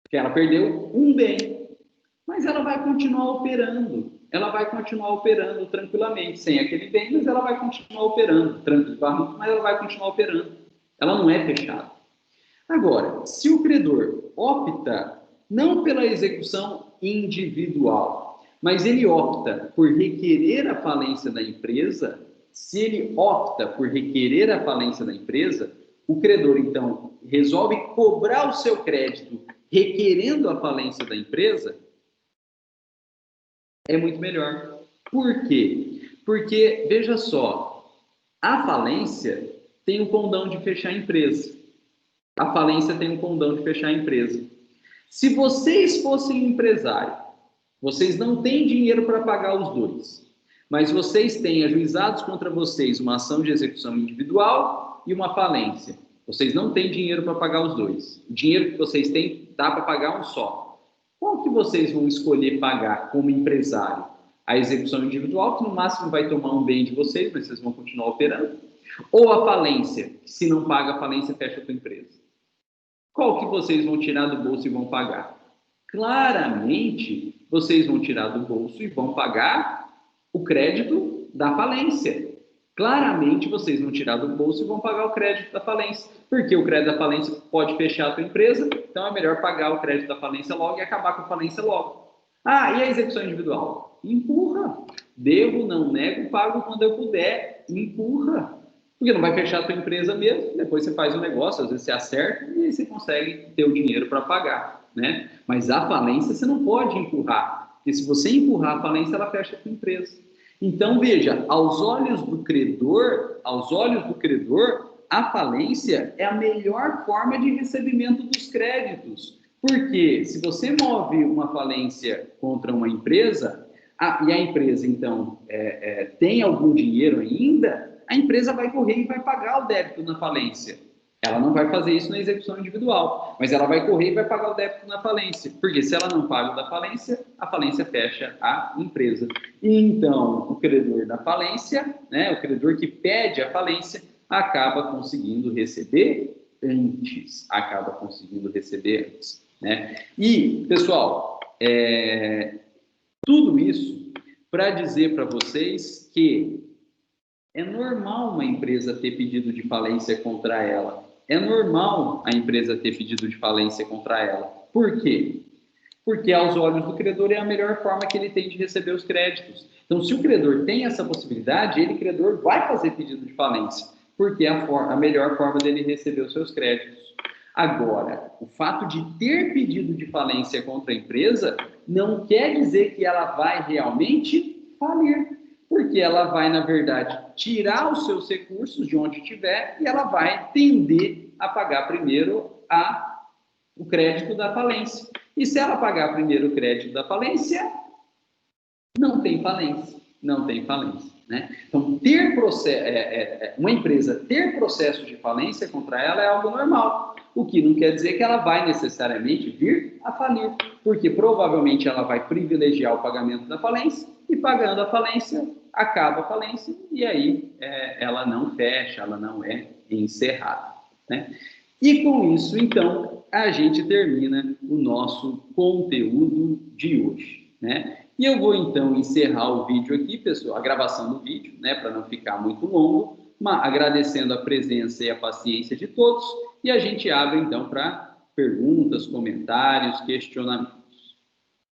porque ela perdeu um bem, mas ela vai continuar operando. Ela vai continuar operando tranquilamente, sem aquele bem, mas ela vai continuar operando, tranquilamente, mas ela vai continuar operando. Ela não é fechada. Agora, se o credor opta não pela execução individual, mas ele opta por requerer a falência da empresa, se ele opta por requerer a falência da empresa, o credor, então, resolve cobrar o seu crédito requerendo a falência da empresa, é muito melhor. Por quê? Porque, veja só, a falência tem o condão de fechar a empresa. A falência tem o condão de fechar a empresa. Se vocês fossem empresário, vocês não têm dinheiro para pagar os dois, mas vocês têm ajuizados contra vocês uma ação de execução individual e uma falência. Vocês não têm dinheiro para pagar os dois. O dinheiro que vocês têm dá para pagar um só. Qual que vocês vão escolher pagar como empresário? A execução individual, que no máximo vai tomar um bem de vocês, mas vocês vão continuar operando? Ou a falência, que se não paga a falência, fecha a sua empresa? Qual que vocês vão tirar do bolso e vão pagar? Claramente, vocês vão tirar do bolso e vão pagar o crédito da falência. Claramente, vocês vão tirar do bolso e vão pagar o crédito da falência. Porque o crédito da falência pode fechar a sua empresa, então é melhor pagar o crédito da falência logo e acabar com a falência logo. Ah, e a execução individual? Empurra. Devo, não nego, pago quando eu puder. Empurra. Porque não vai fechar a tua empresa mesmo, depois você faz um negócio, às vezes você acerta e aí você consegue ter o dinheiro para pagar, né? Mas a falência você não pode empurrar, porque se você empurrar a falência, ela fecha a tua empresa. Então, veja, aos olhos do credor, a falência é a melhor forma de recebimento dos créditos. Porque se você move uma falência contra uma empresa, e a empresa, então, tem algum dinheiro ainda, a empresa vai correr e vai pagar o débito na falência. Ela não vai fazer isso na execução individual, mas ela vai correr e vai pagar o débito na falência, porque se ela não paga o da falência, a falência fecha a empresa. E então, o credor da falência, né, o credor que pede a falência, acaba conseguindo receber antes. Né? E, pessoal, tudo isso para dizer para vocês que é normal uma empresa ter pedido de falência contra ela. É normal a empresa ter pedido de falência contra ela. Por quê? Porque aos olhos do credor é a melhor forma que ele tem de receber os créditos. Então, se o credor tem essa possibilidade, ele, credor, vai fazer pedido de falência, porque é a melhor forma dele receber os seus créditos. Agora, o fato de ter pedido de falência contra a empresa não quer dizer que ela vai realmente falir. Porque ela vai, na verdade, tirar os seus recursos de onde tiver e ela vai tender a pagar primeiro o crédito da falência. E se ela pagar primeiro o crédito da falência, não tem falência. Né? Então, uma empresa ter processo de falência contra ela é algo normal. O que não quer dizer que ela vai necessariamente vir a falir. Porque provavelmente ela vai privilegiar o pagamento da falência e pagando a falência, acaba a falência e aí ela não fecha, ela não é encerrada. Né? E com isso, então, a gente termina o nosso conteúdo de hoje. Né? E eu vou, então, encerrar o vídeo aqui, pessoal, a gravação do vídeo, né, para não ficar muito longo, agradecendo a presença e a paciência de todos, e a gente abre, então, para perguntas, comentários, questionamentos.